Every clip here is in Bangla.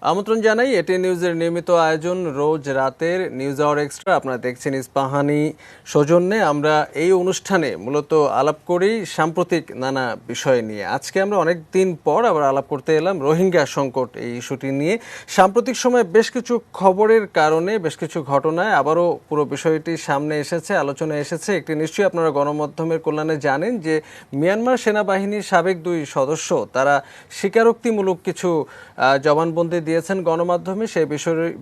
আমন্ত্রণ জানাই এটি নিউজের নিয়মিত আয়োজন রোজ রাতের নিউজ আওয়ার এক্সট্রা। আপনারা দেখছেন ইস্পাহানি সৌজন্যে। আমরা এই অনুষ্ঠানে মূলত আলাপ করি সাম্প্রতিক নানা বিষয় নিয়ে। আজকে আমরা অনেক দিন পর আবার আলাপ করতে এলাম রোহিঙ্গা সংকট এই ইস্যুটি নিয়ে। সাম্প্রতিক সময়ে বেশ কিছু খবরের কারণে, বেশ কিছু ঘটনায় আবারও পুরো বিষয়টি সামনে এসেছে, আলোচনায় এসেছে। একটি নিশ্চয়ই আপনারা গণমাধ্যমের কল্যাণে জানেন যে মিয়ানমার সেনাবাহিনীর সাবেক 2 সদস্য তারা স্বীকারোক্তিমূলক কিছু জবানবন্দি দিয়েছেন গণমাধ্যমে। সেই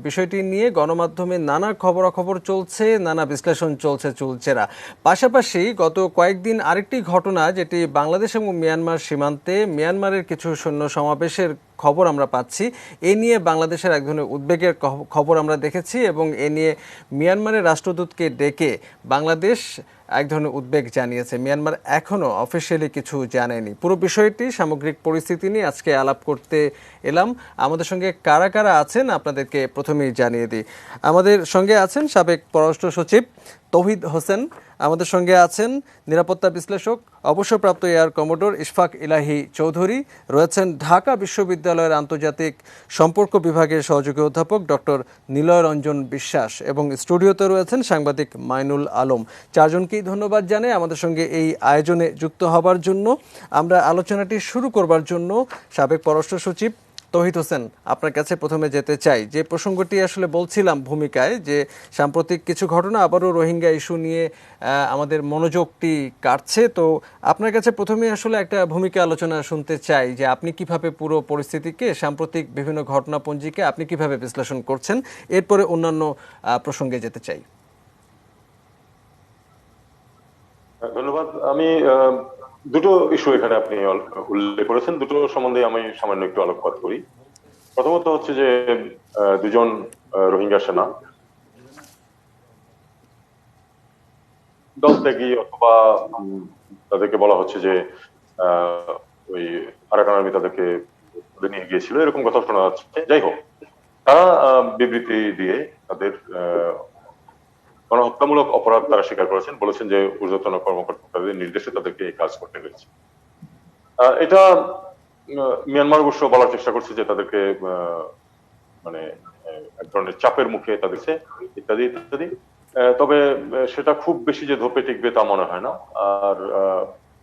বিষয়টি নিয়ে গণমাধ্যমে নানা খবরাখবর চলছে, নানা বিশ্লেষণ চলছে চুলচেরা। পাশাপাশি গত কয়েকদিন আরেকটি ঘটনা, যেটি বাংলাদেশ এবং মিয়ানমার সীমান্তে মিয়ানমারের কিছু সৈন্য সমাবেশের খবর আমরা পাচ্ছি। এ নিয়ে বাংলাদেশের এক ধরনের উদ্বেগের খবর আমরা দেখেছি এবং এ নিয়ে মিয়ানমারের রাষ্ট্রদূতকে ডেকে বাংলাদেশ এক ধরনের উদ্বেগ জানিয়েছে। মিয়ানমার এখনও অফিসিয়ালি কিছু জানায়নি। পুরো বিষয়টি, সামগ্রিক পরিস্থিতি নিয়ে আজকে আলাপ করতে এলাম। আমাদের সঙ্গে কারা কারা আছেন আপনাদেরকে প্রথমেই জানিয়ে দিই। আমাদের সঙ্গে আছেন সাবেক পররাষ্ট্র সচিব তৌহিদ হোসেন, আমাদের সঙ্গে আছেন নিরাপত্তা বিশ্লেষক অবসরপ্রাপ্ত এয়ার কমোডোর ইশফাক ইলাহি চৌধুরী, রয়েছেন ঢাকা বিশ্ববিদ্যালয়ের আন্তর্জাতিক সম্পর্ক বিভাগের সহযোগী অধ্যাপক ডক্টর নিলয় রঞ্জন বিশ্বাস এবং স্টুডিওতে রয়েছেন সাংবাদিক মাইনুল আলম। চারজনকেই ধন্যবাদ জানাই আমাদের সঙ্গে এই আয়োজনে যুক্ত হবার জন্য। আমরা আলোচনাটি শুরু করবার জন্য সাবেক পররাষ্ট্র সচিব তৌহিদ হোসেন আপনার কাছে প্রথমে যেতে চাই। যে প্রসঙ্গটি আসলে বলছিলাম ভূমিকায়, যে সাম্প্রতিক কিছু ঘটনা আবারও রোহিঙ্গা ইস্যু নিয়ে আমাদের মনোযোগটি কাটছে। তো আপনার কাছে প্রথমে আসলে একটা ভূমিকা আলোচনা শুনতে চাই যে আপনি কিভাবে পুরো পরিস্থিতিকে, সাম্প্রতিক বিভিন্ন ঘটনাপঞ্জিকে আপনি কিভাবে বিশ্লেষণ করছেন। এরপরে অন্যান্য প্রসঙ্গে যেতে চাই। ধন্যবাদ। আমি দুটো ইস্যু এখানে আপনি উল্লেখ করেছেন, দুটো সম্বন্ধে আমি সামান্য একটু আলোকপাত করি। প্রথমত হচ্ছে যে দুজন রোহিঙ্গা সেনা দল ত্যাগী, অথবা তাদেরকে বলা হচ্ছে যে ওই আরাকান আর্মি তাদেরকে ধরে নিয়ে গিয়েছিল, এরকম কথা শোনা যাচ্ছে। যাই হোক, তারা বিবৃতি দিয়ে তাদের গণহত্যামূলক অপরাধ তারা স্বীকার করেছেন, বলেছেন যে ঊর্ধ্বতন কর্মকর্তাদের নির্দেশে তাদেরকে এই কাজ করতে হয়েছে। এটা মিয়ানমার অবশ্য বলার চেষ্টা করছে যে তাদেরকে মানে এক ধরনের চাপের মুখে তাদেরকে ইত্যাদি ইত্যাদি। তবে সেটা খুব বেশি যে ধোপে টিকবে তা মনে হয় না। আর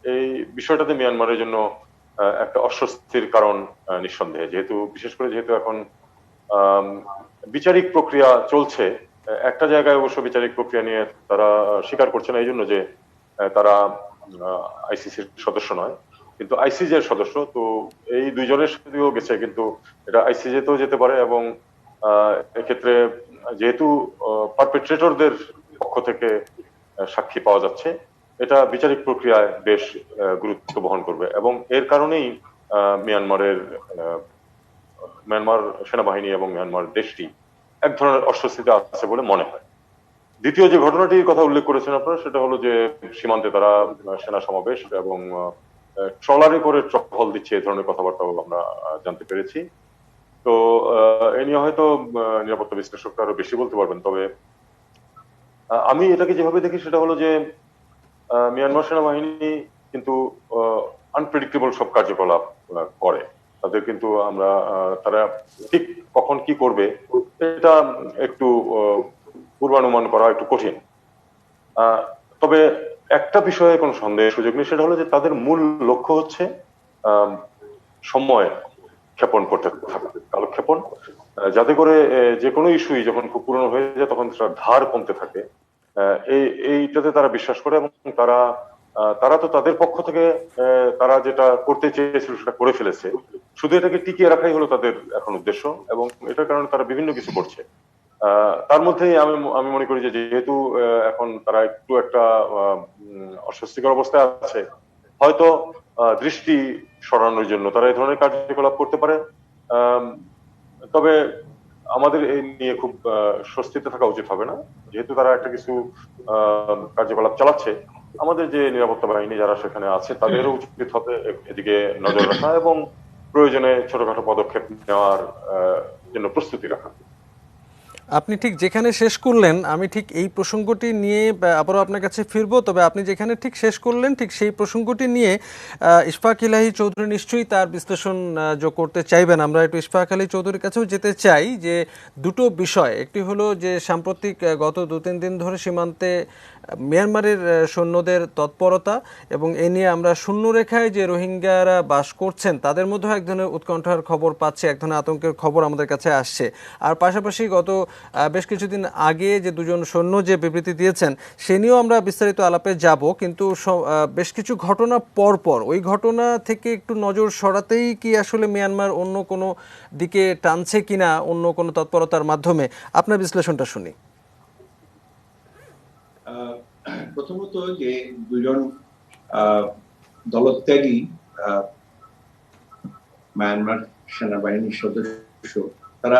এই বিষয়টাতে মিয়ানমারের জন্য একটা অস্বস্তির কারণ নিঃসন্দেহে, যেহেতু বিশেষ করে যেহেতু এখন বিচারিক প্রক্রিয়া চলছে। একটা জায়গায় অবশ্য বিচারিক প্রক্রিয়া নিয়ে তারা স্বীকার করছে না, এই জন্য যে তারা আইসিসির সদস্য নয়, কিন্তু আইসিজে এর সদস্য। তো এই দুইজনের সাথেও গেছে, কিন্তু এটা আইসিজে তেও যেতে পারে। এবং এক্ষেত্রে যেহেতু পারপেট্রেটরদের পক্ষ থেকে সাক্ষী পাওয়া যাচ্ছে, এটা বিচারিক প্রক্রিয়ায় বেশ গুরুত্ব বহন করবে। এবং এর কারণেই মিয়ানমার সেনাবাহিনী এবং মিয়ানমার দেশটি এক ধরনের অস্বস্তিতে আছে বলে মনে হয়। দ্বিতীয় যে ঘটনাটির কথা উল্লেখ করেছেন আপনারা, সেটা হলো যে সীমান্তে তারা সেনা সমাবেশ এবং ট্রলারে করে টহল দিচ্ছে, এই ধরনের কথাবার্তাও আমরা জানতে পেরেছি। তো এ নিয়ে হয়তো নিরাপত্তা বিশ্লেষকরা আরো বেশি বলতে পারবেন। তবে আমি এটাকে যেভাবে দেখি সেটা হলো যে মিয়ানমার সেনাবাহিনী কিন্তু আনপ্রেডিক্টেবল সব কার্যকলাপ করে। তাদের কিন্তু আমরা তারা ঠিক কখন কি করবে এটা একটু পূর্বানুমান করা একটু কঠিন। তবে একটা বিষয়ে কোনো সন্দেহের সুযোগ নেই, সেটা হলো যে তাদের মূল লক্ষ্য হচ্ছে সময় ক্ষেপণ করতে থাকা, কালক্ষেপণ, যাতে করে যে কোনো ইস্যুই যখন খুব পুরনো হয়ে যায় তখন তার ধার কমতে থাকে। এইটাতে তারা বিশ্বাস করে। এবং তারা তো তাদের পক্ষ থেকে তারা যেটা করতে চেয়েছিল সেটা করে ফেলেছে, শুধু এটাকে টিকিয়ে রাখাই হলো তাদের এখন উদ্দেশ্য। এবং এটার কারণে তারা বিভিন্ন কিছু করছে। তার মধ্যে আমি মনে করি যে যেহেতু এখন তারা একটু একটা অস্বস্তিকর অবস্থায় আছে, হয়তো দৃষ্টি সরানোর জন্য তারা এই ধরনের কার্যকলাপ করতে পারে। তবে আমাদের এই নিয়ে খুব স্বস্তিতে থাকা উচিত হবে না, যেহেতু তারা একটা কিছু কার্যকলাপ চালাচ্ছে। আমাদের যে নিরাপত্তা বাহিনী যারা সেখানে আছে তাদেরও উচিত হবে এদিকে নজর রাখা এবং প্রয়োজনে ছোটখাটো পদক্ষেপ নেওয়ার জন্য প্রস্তুতি রাখা। আপনি ঠিক যেখানে শেষ করলেন আমি ঠিক এই প্রসঙ্গটি নিয়ে আবারও আপনার কাছে ফিরবো, তবে আপনি যেখানে ঠিক শেষ করলেন ঠিক সেই প্রসঙ্গটি নিয়ে ইশফাক ইলাহি চৌধুরী নিশ্চয়ই তার বিশ্লেষণ যোগ করতে চাইবেন। আমরা একটু ইশফাক আলী চৌধুরীর কাছেও যেতে চাই যে দুটো বিষয়, একটি হলো যে সাম্প্রতিক গত 2-3 দিন ধরে সীমান্তে মিয়ানমারের সৈন্যদের তৎপরতা, এবং এ নিয়ে আমরা শূন্যরেখায় যে রোহিঙ্গারা বাস করছেন তাদের মধ্যেও এক ধরনের উৎকণ্ঠার খবর পাচ্ছে, এক ধরনের আতঙ্কের খবর আমাদের কাছে আসছে। আর পাশাপাশি গত বেশ কিছুদিন আগে যে দুজন সৈন্য যে বিবৃতি দিয়েছেন সে নিয়েও আমরা বিস্তারিত আলাপে যাব, কিন্তু বেশ কিছু ঘটনা পরপর ওই ঘটনা থেকে একটু নজর সরাতেই কি আসলে মিয়ানমার অন্য কোনো দিকে টানছে কিনা অন্য কোনো তৎপরতার মাধ্যমে, আপনার বিশ্লেষণটা শুনি। প্রথমত যে দুজন দলত্যাগী মায়ানমার সেনাবাহিনীর সদস্য, তারা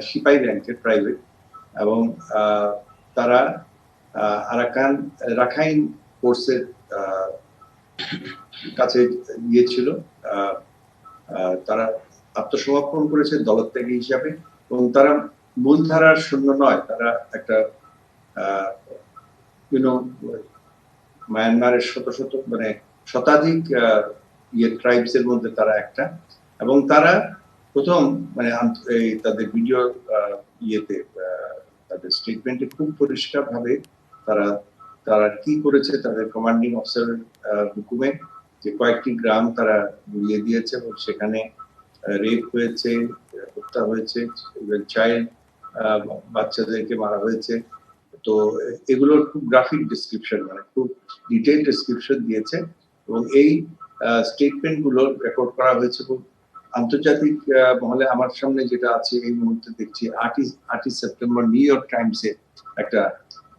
সিপাহী র্যাঙ্কের প্রাইভেট, এবং তারা রাখাইন ফোর্সের কাছে গিয়েছিল। তারা আত্মসমর্পণ করেছে দলত্যাগী হিসাবে, এবং তারা মূলধারার সৈন্য নয়, তারা একটা মায়ানমারের শত শত মানে শতাধিক ট্রাইবস এর মধ্যে তারা একটা, এবং তারা প্রথম মানে তাদের ভিডিও ইয়েতে তাদের স্টেটমেন্টে খুব পরিষ্কার ভাবে তারা তারা কি করেছে, তাদের কমান্ডিং অফিসারের হুকুমে যে কয়েকটি গ্রাম তারা গুলিয়ে দিয়েছে এবং সেখানে রেপ হয়েছে, হত্যা হয়েছে, চাইল্ড বাচ্চাদেরকে মারা হয়েছে। তো এগুলোর খুব গ্রাফিক ডিসক্রিপশন, মানে খুব ডিটেইল ডিসক্রিপশন দিয়েছে, এবং এই স্টেটমেন্ট গুলো রেকর্ড করা হয়েছে খুব আন্তর্জাতিক মহলে। আমার সামনে যেটা আছে এই মুহূর্তে দেখছি 8ই সেপ্টেম্বর নিউ ইয়র্ক টাইমসে একটা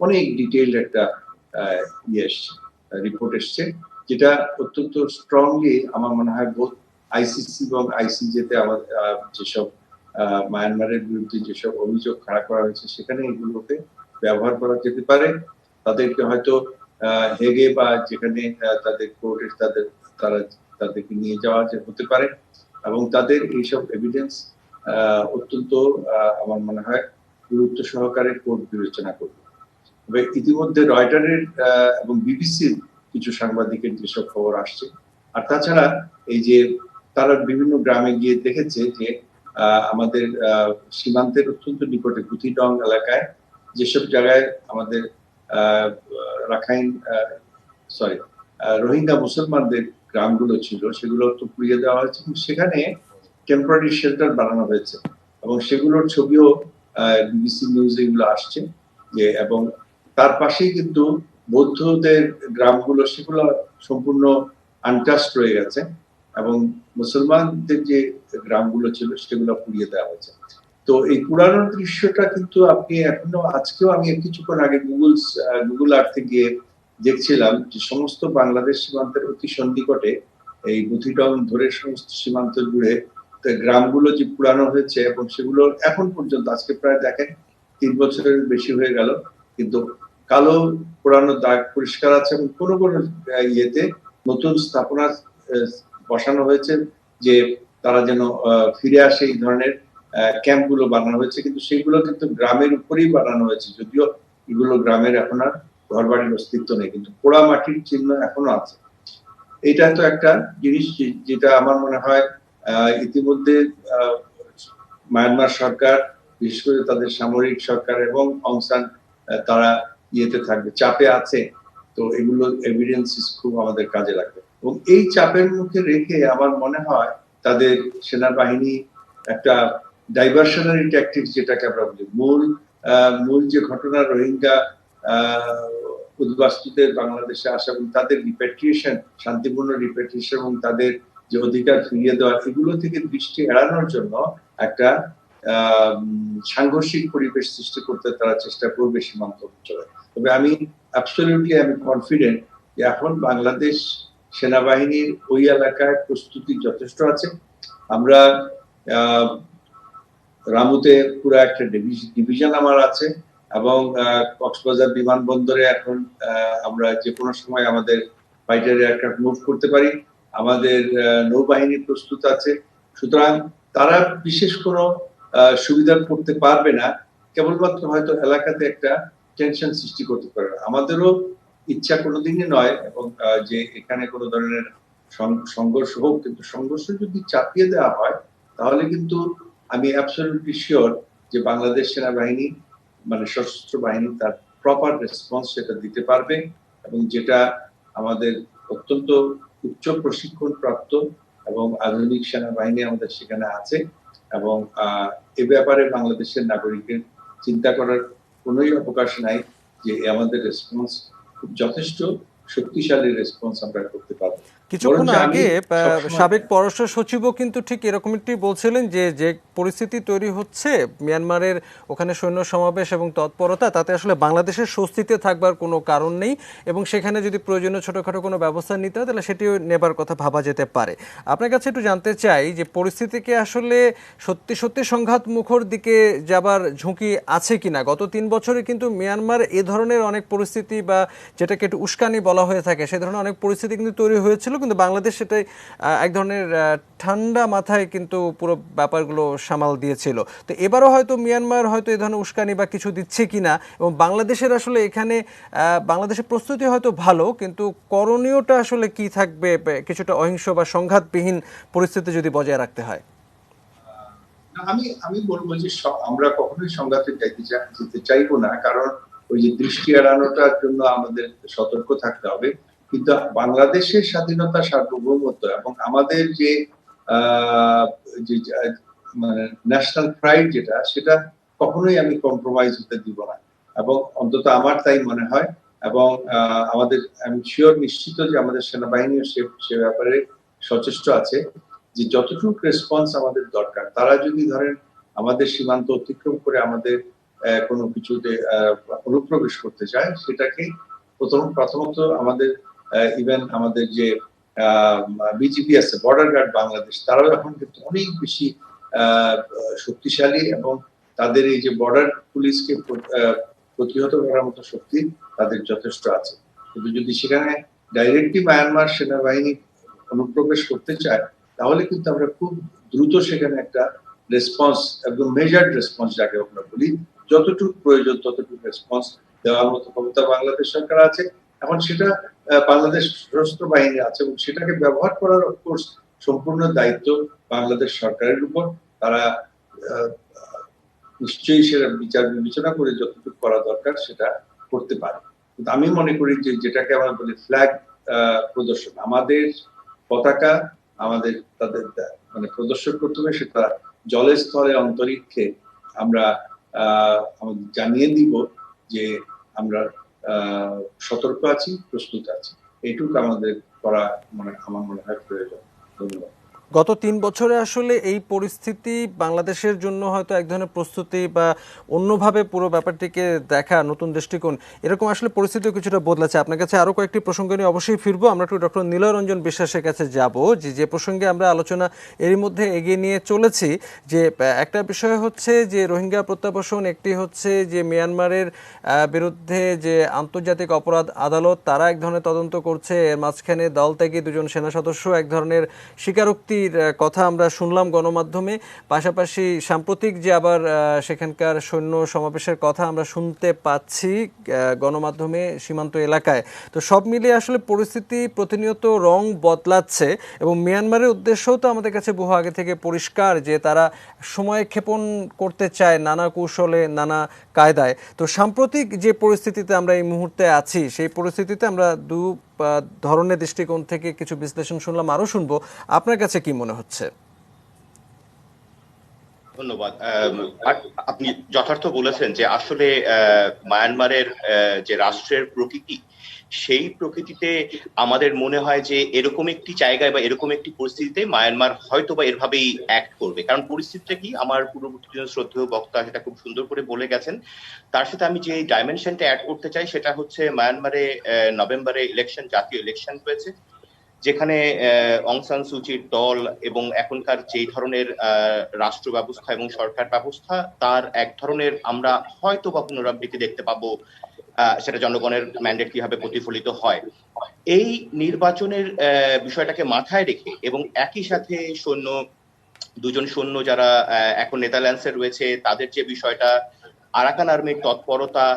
অনেক ডিটেইলড একটা রিপোর্ট এসছে, যেটা অত্যন্ত স্ট্রংলি আমার মনে হয় বোধ আইসিসি এবং আইসিজেতে আমার যেসব মায়ানমারের বিরুদ্ধে যেসব অভিযোগ খাড়া করা হয়েছে সেখানে এগুলোকে ব্যবহার করা যেতে পারে। তাদেরকে হয়তো হেগে বা যেখানে তাদের কোর্টে তাদেরকে নিয়ে যাওয়া হতে পারে, এবং তাদের এইসব এভিডেন্স অত্যন্ত আমার মনে হয় গুরুত্ব সহকারে কোর্ট বিবেচনা করবে। তবে ইতিমধ্যে রয়টারের এবং বিবিসির কিছু সাংবাদিকের যেসব খবর আসছে, আর তাছাড়া এই যে তারা বিভিন্ন গ্রামে গিয়ে দেখেছে যে আমাদের সীমান্তের অত্যন্ত নিকটে গুথিডং এলাকায় যেসব জায়গায় আমাদের রোহিঙ্গা মুসলমানদের গ্রামগুলো ছিল সেগুলো তো পুড়িয়ে দেওয়া হয়েছে, এবং সেখানে টেম্পোরারি শেল্টার বানানো হয়েছে, এবং সেগুলোর ছবিও বিবিসি নিউজ এগুলো আসছে যে, এবং তার পাশেই কিন্তু বৌদ্ধদের গ্রামগুলো সেগুলো সম্পূর্ণ আনটাস্ট রয়ে গেছে, এবং মুসলমানদের যে গ্রামগুলো ছিল সেগুলো পুড়িয়ে দেওয়া হয়েছে। তো এই পুরানোর দৃশ্যটা কিন্তু আপনি এখনো আজকেও, আমি কিছুক্ষণ আগে গুগল আর্থে গিয়ে দেখছিলাম যে সমস্ত বাংলাদেশ সীমান্তের অতি সন্নিকটে এই বুথিডং ধরে সমস্ত সীমান্ত জুড়ে গ্রামগুলো যে পুরানো হয়েছে, এবং সেগুলো এখন পর্যন্ত আজকে প্রায় দেখেন 3 বছরের বেশি হয়ে গেল, কিন্তু কালো পুরানো দাগ পরিষ্কার আছে, এবং কোনো কোনো ইয়েতে নতুন স্থাপনা বসানো হয়েছে যে তারা যেন ফিরে আসে। এই ধরনের ক্যাম্পগুলো বানানো হয়েছে, কিন্তু সেগুলো কিন্তু গ্রামের উপরেই বানানো হয়েছে, যদিও এগুলো গ্রামের এখন আর ঘর বাড়ির অস্তিত্ব নেই, কিন্তু পোড়া মাটির চিহ্ন এখনো আছে। এটা তো একটা জিনিস যেটা আমার মনে হয় ইতিমধ্যে মায়ানমার সরকার, বিশেষ করে তাদের সামরিক সরকার এবং অং সান, তারা ইয়েতে থাকবে, চাপে আছে। তো এগুলো এভিডেন্স খুব আমাদের কাজে লাগবে, এবং এই চাপের মুখে রেখে আমার মনে হয় তাদের সেনাবাহিনী একটা ডাইভার্সনারি ট্যাকটিক্স, যেটাকে আমরা বলি, মূল যে ঘটনা রোহিঙ্গা উদ্বাস্তুদের বাংলাদেশে আসা এবং তাদের রিপ্যাট্রিয়েশন, শান্তিপূর্ণ রিপ্যাট্রিয়েশন এবং তাদের যে অধিকার ফিরিয়ে দেওয়া, এগুলো থেকে দৃষ্টি এড়ানোর জন্য একটা সাংঘর্ষিক পরিবেশ সৃষ্টি করতে তারা চেষ্টা করবে সীমান্ত অঞ্চলে। তবে আমি কনফিডেন্ট যে এখন বাংলাদেশ সেনাবাহিনীর ওই এলাকায় প্রস্তুতি যথেষ্ট আছে। আমরা রামুতে পুরো একটা ডিভিশন আমার আছে, এবং কক্সবাজার বিমানবন্দরে এখন আমরা যে কোনো সময় আমাদের ফাইটার এয়ারক্রাফট মুভ করতে পারি। আমাদের নৌবাহিনী প্রস্তুত আছে। সুতরাং তারা বিশেষ কোনো সুবিধা করতে পারবে না কেবলমাত্র হয়তো এলাকাতে একটা টেনশন সৃষ্টি করতে পারে। আমাদেরও ইচ্ছা কোনোদিনই নয় এবং যে এখানে কোনো ধরনের সংঘর্ষ হোক, কিন্তু সংঘর্ষ যদি চাপিয়ে দেওয়া হয় তাহলে কিন্তু আমি অ্যাবসলিউটলি শিওর যে বাংলাদেশ সেনাবাহিনী মানে সশস্ত্র বাহিনী তার প্রপার রেসপন্স সেটা দিতে পারবে, এবং যেটা আমাদের অত্যন্ত উচ্চ প্রশিক্ষণ প্রাপ্ত এবং আধুনিক সেনাবাহিনী আমাদের সেখানে আছে, এবং এ ব্যাপারে বাংলাদেশের নাগরিকের চিন্তা করার কোনোই অবকাশ নাই যে আমাদের রেসপন্স খুব যথেষ্ট শক্তিশালী রেসপন্স আমরা করতে পারবো। কিছুক্ষণ আগে সাবেক পররাষ্ট্র সচিবও কিন্তু ঠিক এরকম একটি বলছিলেন যে যে পরিস্থিতি তৈরি হচ্ছে মিয়ানমারের ওখানে সৈন্য সমাবেশ এবং তৎপরতা, তাতে আসলে বাংলাদেশের স্বস্তিতে থাকবার কোনো কারণ নেই, এবং সেখানে যদি প্রয়োজনীয় ছোটোখাটো কোনো ব্যবস্থা নিতে হয় তাহলে সেটিও নেবার কথা ভাবা যেতে পারে। আপনার কাছে একটু জানতে চাই যে পরিস্থিতিকে আসলে সত্যি সত্যি সংঘাত মুখর দিকে যাবার ঝুঁকি আছে কিনা। গত 3 বছরে কিন্তু মিয়ানমার এ ধরনের অনেক পরিস্থিতি বা যেটাকে একটু উস্কানি বলা হয়ে থাকে সে ধরনের অনেক পরিস্থিতি কিন্তু তৈরি হয়েছিল, কিন্তু বাংলাদেশ সেটাই এক ধরনের ঠান্ডা মাথায় কিন্তু পুরো ব্যাপারগুলো সামাল দিয়েছিল। তো এবারও হয়তো মিয়ানমার হয়তো এই ধরনের উস্কানি বা কিছু দিচ্ছে কিনা, এবং বাংলাদেশের আসলে এখানে বাংলাদেশের প্রস্তুতি হয়তো ভালো, কিন্তু করণীয়টা আসলে কি থাকবে কিছুটা অহিংস বা সংঘাতবিহীন পরিস্থিতি যদি বজায় রাখতে হয়? আমি বলবো যে আমরা কখনোই সংঘাতে যেতে চাইবো না, কারণ ওই যে দৃষ্টি এড়ানোটার জন্য আমাদের সতর্ক থাকতে হবে। কিন্তু বাংলাদেশের স্বাধীনতা, সার্বভৌমত্ব এবং আমাদের যে মানে ন্যাশনাল প্রাইড যেটা, সেটা কখনোই আমি কম্প্রোমাইজ হতে দিব না, এবং অন্তত আমার তাই মনে হয়। এবং আমাদের আমি শিওর নিশ্চিত যে আমাদের সেনাবাহিনীও সে ব্যাপারে সচেষ্ট আছে যে যতটুকু রেসপন্স আমাদের দরকার, তারা যদি ধরেন আমাদের সীমান্ত অতিক্রম করে আমাদের কোনো কিছুতে অনুপ্রবেশ করতে চায়, সেটাকে প্রথমত আমাদের ইভেন আমাদের যে বিজিবি আছে, বর্ডার গার্ড বাংলাদেশ, তারাও এখন কিন্তু অনেক বেশি শক্তিশালী, এবং তাদের এই যে বর্ডার পুলিশকে প্রতিহত করার মতো শক্তি তাদের যথেষ্ট আছে। কিন্তু যদি সেখানে ডাইরেক্টলি মায়ানমার সেনাবাহিনী অনুপ্রবেশ করতে চায় তাহলে কিন্তু আমরা খুব দ্রুত সেখানে একটা রেসপন্স, একদম মেজার্ড রেসপন্স যাকে আমরা বলি, যতটুকু প্রয়োজন ততটুকু রেসপন্স দেওয়ার মতো ক্ষমতা বাংলাদেশ সরকার আছে। এখন সেটা বাংলাদেশ সশস্ত্র বাহিনী আছে, এবং সেটাকে ব্যবহার করার অফকোর্স সম্পূর্ণ দায়িত্ব বাংলাদেশ সরকারের উপর। তারা নিশ্চয়ই সেটা বিচার বিবেচনা করে যতটুকু করা দরকার সেটা করতে পারে। কিন্তু আমি মনে করি যে যেটাকে আমরা বলি ফ্ল্যাগ প্রদর্শন, আমাদের পতাকা আমাদের তাদের মানে প্রদর্শন করতে হবে, সেটা জলে স্থলে অন্তরিক্ষে আমরা জানিয়ে দিব যে আমরা সতর্ক আছি, প্রস্তুত আছি। এইটুকু আমাদের করা আমার মনে হয় প্রয়োজন। ধন্যবাদ। গত 3 বছরে আসলে এই পরিস্থিতি বাংলাদেশের জন্য হয়তো এক ধরনের প্রস্তুতি বা অন্যভাবে পুরো ব্যাপারটিকে দেখা নতুন দৃষ্টিকোণ, এরকম আসলে পরিস্থিতিও কিছুটা বদলেছে। আপনার কাছে আরও কয়েকটি প্রসঙ্গ নিয়ে অবশ্যই ফিরবো। আমরা একটু ডক্টর নিলয় রঞ্জন বিশ্বাসের কাছে যাব, যে প্রসঙ্গে আমরা আলোচনা এরই মধ্যে এগিয়ে নিয়ে চলেছি। যে একটা বিষয় হচ্ছে যে রোহিঙ্গা প্রত্যাবাসন, একটি হচ্ছে যে মিয়ানমারের বিরুদ্ধে যে আন্তর্জাতিক অপরাধ আদালত তারা এক ধরনের তদন্ত করছে, এর মাঝখানে দলত্যাগী 2 জন সেনা সদস্য এক ধরনের স্বীকারোক্তি কথা আমরা শুনলাম গণমাধ্যমে। পাশাপাশি সাম্প্রতিক যে আবার সেখানকার সৈন্য সমাবেশের কথা আমরা শুনতে পাচ্ছি গণমাধ্যমে সীমান্ত এলাকায়। তো সব মিলিয়ে আসলে পরিস্থিতি প্রতিনিয়ত রং বদলাচ্ছে, এবং মিয়ানমারের উদ্দেশ্যও তো আমাদের কাছে বহু আগে থেকে পরিষ্কার যে তারা সময় ক্ষেপণ করতে চায় নানা কৌশলে, নানা কায়দায়। তো সাম্প্রতিক যে পরিস্থিতিতে আমরা এই মুহূর্তে আছি, সেই পরিস্থিতিতে আমরা দু ধরনের দৃষ্টিকোণ থেকে কিছু বিশ্লেষণ শুনলাম, আরও শুনবো। আপনার কাছে কি মনে হচ্ছে? ধন্যবাদ। আপনি যথার্থ বলেছেন যে আসলে মায়ানমারের যে রাষ্ট্রের প্রকৃতি, সেই প্রকৃতিতে আমাদের মনে হয় যে এরকম একটি জায়গায় বা এরকম একটি পরিস্থিতিতে মায়ানমার হয়তো বা এভাবেই অ্যাক্ট করবে। কারণ পরিস্থিতিটা কি, আমার পূর্ববর্তী শ্রদ্ধেয় বক্তা সেটা খুব সুন্দর করে বলে গেছেন। তার সাথে আমি যে ডাইমেনশনটা অ্যাড করতে চাই সেটা হচ্ছে মায়ানমারে নভেম্বরে ইলেকশন, জাতীয় ইলেকশন হয়েছে, যেখানে অং সান সুচির দল এবং এখনকার যে ধরনের রাষ্ট্র ব্যবস্থা এবং সরকার ব্যবস্থা, তার এক ধরনের আমরা হয়তো বা পুনরাবৃত্তি দেখতে পাবো। সেটা জনগণের ম্যান্ডেট কিভাবে প্রতিফলিত হয়, এই নির্বাচনের বিষয়টাকে মাথায় রেখে, এবং একই সাথে সৈন্য 2 জন সৈন্য যারা এখন নেদারল্যান্ডসে রয়েছে তাদের যে বিষয়টা, আরাকান আর্মির তৎপরতা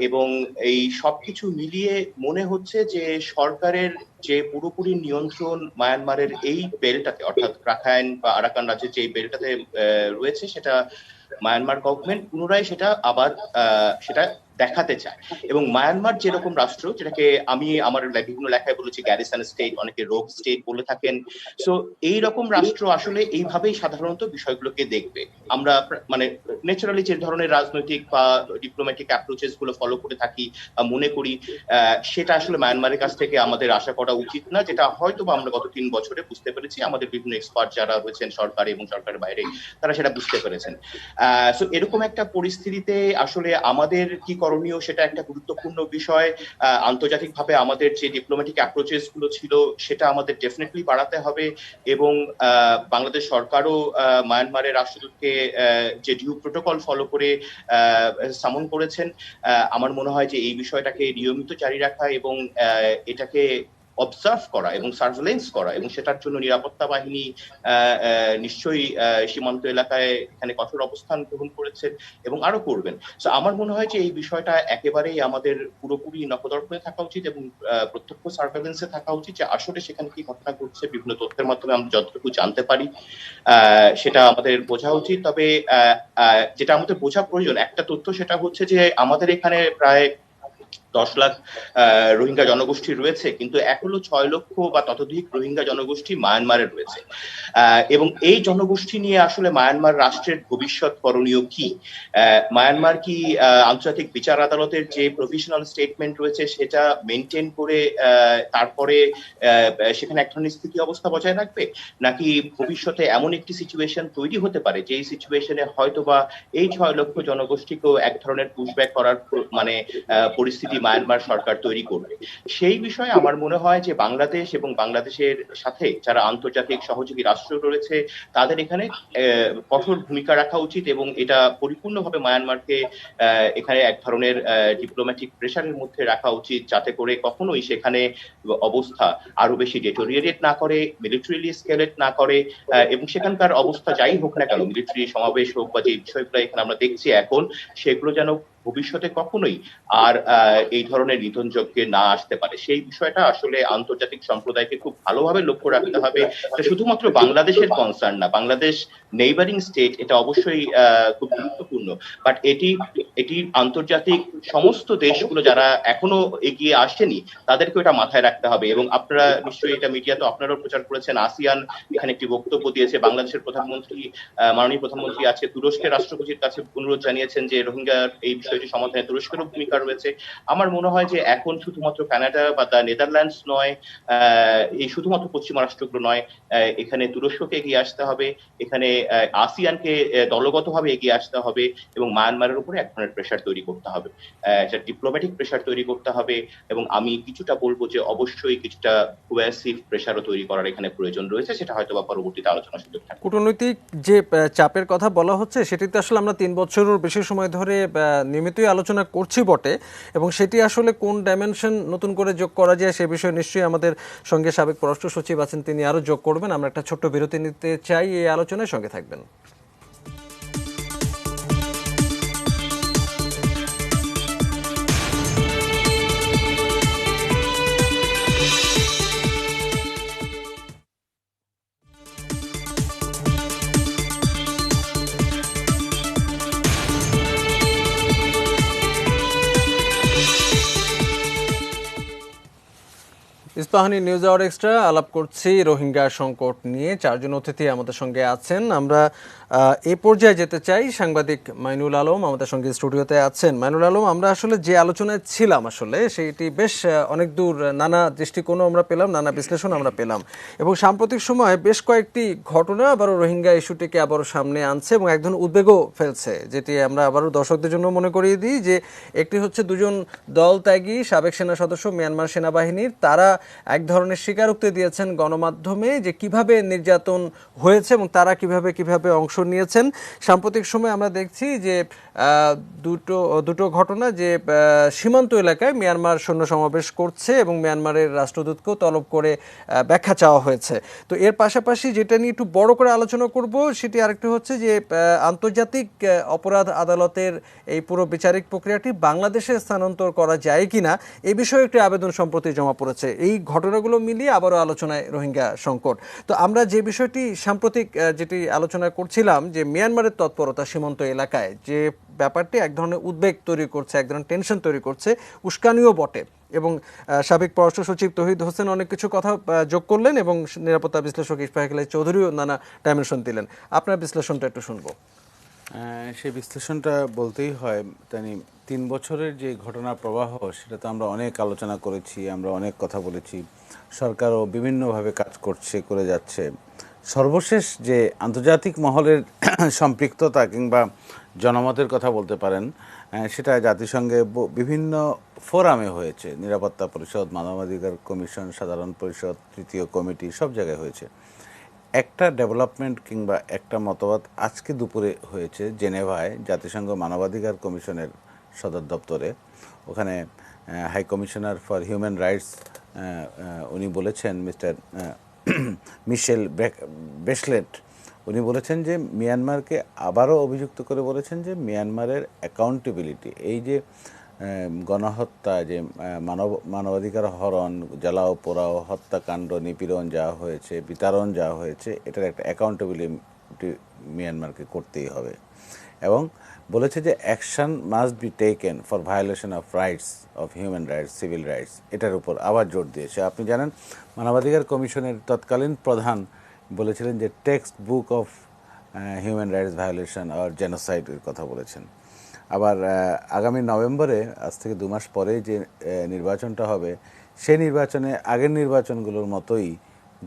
এবং এই সবকিছু মিলিয়ে মনে হচ্ছে যে সরকারের যে পুরোপুরি নিয়ন্ত্রণ মায়ানমারের এই বেল্টটাতে, অর্থাৎ রাখাইন বা আরাকান রাজ্যের যে বেল্টটাতে রয়েছে, সেটা মায়ানমার গভর্নমেন্ট পুনরায় সেটা আবার সেটা দেখাতে চায়। এবং মায়ানমার যেরকম রাষ্ট্র, যেটাকে আমি আমার বিভিন্ন লেখায় বলেছি গ্যারিসন স্টেট, অনেকে রোগ স্টেট বলে থাকেন, সো এই রকম রাষ্ট্র আসলে এইভাবেই সাধারণত বিষয়গুলোকে দেখবে। আমরা মানে ন্যাচারালি যে ধরনের রাজনৈতিক বা ডিপ্লোম্যাটিক অ্যাপ্রোচেস গুলো ফলো করে থাকি মনে করি, সেটা আসলে মায়ানমারের কাছ থেকে আমাদের আশা করা উচিত না, যেটা হয়তো বা আমরা গত 3 বছরে বুঝতে পেরেছি। আমাদের বিভিন্ন এক্সপার্ট যারা রয়েছেন সরকারে এবং সরকারের বাইরে, তারা সেটা বুঝতে পেরেছেন। সো এরকম একটা পরিস্থিতিতে আসলে আমাদের কি করণীয় সেটা একটা গুরুত্বপূর্ণ বিষয়। আন্তর্জাতিকভাবে আমাদের যে ডিপ্লোম্যাটিক অ্যাপ্রোচেস গুলো ছিল সেটা আমাদের ডেফিনেটলি বাড়াতে হবে, এবং বাংলাদেশ সরকারও মায়ানমারের রাষ্ট্রদূতকে যে ডিউ প্রোটোকল ফলো করে সামন করেছেন, আমার মনে হয় যে এই বিষয়টাকে নিয়মিত জারি রাখা এবং এটাকে অবজার্ভ করা এবং সার্ভেলেন্স করা, এবং সেটার জন্য নিরাপত্তা বাহিনী নিশ্চয়ই সীমান্ত এলাকায় এখানে কঠোর অবস্থান গ্রহণ করেছেন এবং আরো করবেন। তো আমার মনে হয় যে এই বিষয়টা একেবারেই আমাদের পুরোপুরি নখদর্পণে থাকা উচিত এবং প্রত্যক্ষ সার্ভেলেন্সে থাকা উচিত, যে আসলে সেখানে কি ঘটনা ঘটছে বিভিন্ন তথ্যের মাধ্যমে আমরা যতটুকু জানতে পারি সেটা আমাদের বোঝা উচিত। তবে যেটা আমাদের বোঝা প্রয়োজন একটা তথ্য, সেটা হচ্ছে যে আমাদের এখানে প্রায় 10 লাখ রোহিঙ্গা জনগোষ্ঠী রয়েছে, কিন্তু এখনো 6 লক্ষ বা ততোধিক রোহিঙ্গা জনগোষ্ঠী মায়ানমারে রয়েছে। এবং এই জনগোষ্ঠী নিয়ে আসলে মায়ানমার রাষ্ট্রের ভবিষ্যৎ করণীয় কি? মায়ানমার কি আন্তর্জাতিক বিচার আদালতের যে প্রভিশনাল স্টেটমেন্ট রয়েছে সেটা মেনটেন করে তারপরে সেখানে এক ধরনের স্থিতি অবস্থা বজায় রাখবে, নাকি ভবিষ্যতে এমন একটি সিচুয়েশন তৈরি হতে পারে যে সিচুয়েশনে হয়তোবা এই 6 লক্ষ জনগোষ্ঠীকেও এক ধরনের পুশব্যাক করার মানে পরিস্থিতি মায়ানমার সরকার তৈরি করবে? সেই বিষয়ে আমার মনে হয় যে বাংলাদেশ এবং বাংলাদেশের সাথে যারা আন্তর্জাতিক সহযোগী রাষ্ট্র রয়েছে তাদের এখানে কঠোর ভূমিকা রাখা উচিত, এবং এটা পরিপূর্ণভাবে মায়ানমারকে এখানে এক ধরনের ডিপ্লোম্যাটিক প্রেসারের মধ্যে রাখা উচিত, যাতে করে কখনোই সেখানে অবস্থা আরো বেশি ডেটোরিয়েট না করে, মিলিটারিলি স্কেলেট না করে, এবং সেখানকার অবস্থা যাই হোক না কেন, মিলিটারি সমাবেশ হোক বা যে বিষয়গুলো এখানে আমরা দেখছি এখন, সেগুলো যেন ভবিষ্যতে কখনোই আর এই ধরনের নিধনযজ্ঞে না আসতে পারে। সেই বিষয়টা আসলে আন্তর্জাতিক সম্প্রদায়কে খুব ভালোভাবে লক্ষ্য রাখতে হবে। এটা শুধুমাত্র বাংলাদেশের কনসার্ন না, বাংলাদেশ নেইবারিং স্টেট, এটা অবশ্যই খুব গুরুত্বপূর্ণ, বাট এটি আন্তর্জাতিক সমস্ত দেশগুলো যারা এখনো এগিয়ে আসেনি তাদেরকে এটা মাথায় রাখতে হবে। এবং আপনারা নিশ্চয়ই এটা মিডিয়াতে আপনারাও প্রচার করেছেন, আসিয়ান এখানে একটি বক্তব্য দিয়েছে, বাংলাদেশের প্রধানমন্ত্রী মাননীয় প্রধানমন্ত্রী আছে তুরস্কের রাষ্ট্রপতির কাছে অনুরোধ জানিয়েছেন যে রোহিঙ্গার এই বিষয়টি সমাধানে তুরস্কেরও ভূমিকা রয়েছে। আমার মনে হয় যে এখন শুধুমাত্র কানাডা বা দ্য নেদারল্যান্ডস নয়, এই শুধুমাত্র পশ্চিমা রাষ্ট্রগুলো নয়, এখানে তুরস্ককে এগিয়ে আসতে হবে, এখানে আসিয়ানকে দলগতভাবে এগিয়ে আসতে হবে, এবং মায়ানমারের উপরে এক ধরনের প্রেশার তৈরি করতে হবে, একটা ডিপ্লোম্যাটিক প্রেশার তৈরি করতে হবে, এবং আমি কিছুটা বলবো যে অবশ্যই কিছুটা কোয়াসিভ প্রেশারও তৈরি করার এখানে প্রয়োজন রয়েছে, সেটা হয়তো বা পরবর্তীতে আলোচনা সুযোগ থাকবে। কূটনৈতিক যে চাপের কথা বলা হচ্ছে সেটিতে আসলে আমরা 3 বছরের বেশি সময় ধরে নিয়মিতই আলোচনা করছি বটে, এবং সেটি আসলে কোন ডাইমেনশন নতুন করে যোগ করা যায় সে বিষয়ে নিশ্চয়ই আমাদের সঙ্গে সাবেক পররাষ্ট্র সচিব আছেন, তিনি আরো যোগ করবেন। আমরা একটা ছোট্ট বিরতি নিতে চাই, এই আলোচনায় সঙ্গে থাকবেন। ইস্পাহানি নিউজ আওয়ার এক্সট্রা আলাপ করছি রোহিঙ্গা সংকট নিয়ে। 4 জন অতিথি আমাদের সঙ্গে আছেন। আমরা এই পর্যায়ে যেতে চাই, সাংবাদিক মাইনুল আলম আমাদের সঙ্গে স্টুডিওতে আছেন। মাইনুল আলম, আমরা আসলে যে আলোচনায় ছিলাম আসলে সেইটি বেশ অনেক দূর, নানা দৃষ্টিকোণও আমরা পেলাম, নানা বিশ্লেষণ আমরা পেলাম, এবং সাম্প্রতিক সময়ে বেশ কয়েকটি ঘটনা আবারও রোহিঙ্গা ইস্যুটিকে আবারও সামনে আনছে এবং এক ধরনের উদ্বেগও ফেলছে, যেটি আমরা আবারও দর্শকদের জন্য মনে করিয়ে দিই যে একটি হচ্ছে 2 জন দল ত্যাগী সাবেক সেনা সদস্য মিয়ানমার সেনাবাহিনীর, তারা এক ধরনের স্বীকারোক্তি দিয়েছেন গণমাধ্যমে যে কিভাবে নির্যাতন হয়েছে এবং তারা কিভাবে অংশ নিয়েছেন। সাম্প্রতিক সময় আমরা দেখছি যে দুটো ঘটনা, যে সীমান্ত এলাকায় মিয়ানমার সৈন্য সমাবেশ করছে এবং মিয়ানমারের রাষ্ট্রদূতকেও তলব করে ব্যাখ্যা চাওয়া হয়েছে। তো এর পাশাপাশি যেটা নিয়ে একটু বড় করে আলোচনা করব সেটি আরেকটি হচ্ছে যে আন্তর্জাতিক অপরাধ আদালতের এই পুরো বিচারিক প্রক্রিয়াটি বাংলাদেশে স্থানান্তর করা যায় কিনা এই বিষয়ে একটি আবেদন সম্প্রতি জমা পড়েছে। এই ঘটনাগুলো মিলিয়ে আবারও আলোচনায় রোহিঙ্গা সংকট। তো আমরা যে বিষয়টি সাম্প্রতিক যেটি আলোচনা করছিলাম, যে মিয়ানমারের তৎপরতা সীমান্ত এলাকায়, যে ব্যাপারটি এক ধরনের উদ্বেগ তৈরি করছে, এক ধরনের টেনশন তৈরি করছে, উস্কানিও বটে। এবং সাবেক পররাষ্ট্র সচিব তৌহিদ হোসেন অনেক কিছু কথা যোগ করলেন এবং নিরাপত্তা বিশ্লেষক ইশফাক ইলাই চৌধুরীও নানা ডাইমেনশন দিলেন। আপনার বিশ্লেষণটা একটু শুনবো। সেই বিশ্লেষণটা বলতেই হয়, 3 বছরের যে ঘটনা প্রবাহ সেটা তো আমরা অনেক আলোচনা করেছি, আমরা অনেক কথা বলেছি, সরকারও বিভিন্নভাবে কাজ করে যাচ্ছে। সর্বশেষ যে আন্তর্জাতিক মহলের সম্পৃক্ততা কিংবা জনমতের কথা বলতে পারেন, সেটা জাতিসংঘে বিভিন্ন ফোরামে হয়েছে। নিরাপত্তা পরিষদ, মানবাধিকার কমিশন, সাধারণ পরিষদ, তৃতীয় কমিটি, সব জায়গায় হয়েছে। একটা ডেভেলপমেন্ট কিংবা একটা মতবাদ আজকে দুপুরে হয়েছে জেনেভায় জাতিসংঘ মানবাধিকার কমিশনের সদর দপ্তরে। ওখানে high commissioner for human rights উনি বলেছেন, মিস্টার মিশেল বেশলেট, উনি বলেছেন যে মিয়ানমারকে আবারও অভিযুক্ত করে বলেছেন যে মিয়ানমারের অ্যাকাউন্টেবিলিটি, এই যে গণহত্যা, যে মানবাধিকার হরণ, জ্বালাও পোড়াও, হত্যাকাণ্ড, নিপীড়ন যা হয়েছে, বিতাড়ন যা হয়েছে, এটার একটা অ্যাকাউন্টেবিলিটি মিয়ানমারকে করতেই হবে। এবং বলেছে যে action must be taken for violation of rights, of human rights, civil rights, এটার উপর আবার জোর দিয়েছে। আপনি জানেন মানবাধিকার কমিশনের তৎকালীন প্রধান বলেছিলেন যে textbook of human rights violation আর জেনোসাইডের কথা বলেছেন। আবার আগামী নভেম্বরে, আজ থেকে 2 মাস পরে যে নির্বাচনটা হবে, সেই নির্বাচনে আগের নির্বাচনগুলোর মতোই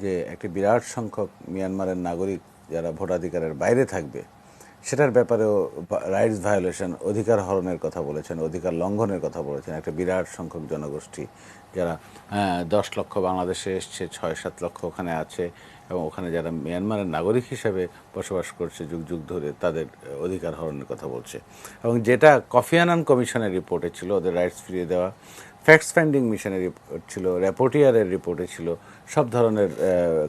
যে একটি বিরাট সংখ্যক মিয়ানমারের নাগরিক যারা ভোটাধিকারের বাইরে থাকবে, সেটার ব্যাপারেও রাইটস ভায়োলেশন, অধিকার হরণের কথা বলেছেন, অধিকার লঙ্ঘনের কথা বলেছেন। একটা বিরাট সংখ্যক জনগোষ্ঠী যারা 10 লক্ষ বাংলাদেশে এসছে, 6-7 লক্ষ ওখানে আছে, এবং ওখানে যারা মিয়ানমারের নাগরিক হিসেবে বসবাস করছে যুগ যুগ ধরে, তাদের অধিকার হরণের কথা বলছে। এবং যেটা কফি আনান কমিশনের রিপোর্টে ছিল, ওদের রাইটস ফিরিয়ে দেওয়া, ফ্যাক্টস ফাইন্ডিং মিশনের রিপোর্ট ছিল, র্যাপোর্টিয়ারের রিপোর্টে ছিল, সব ধরনের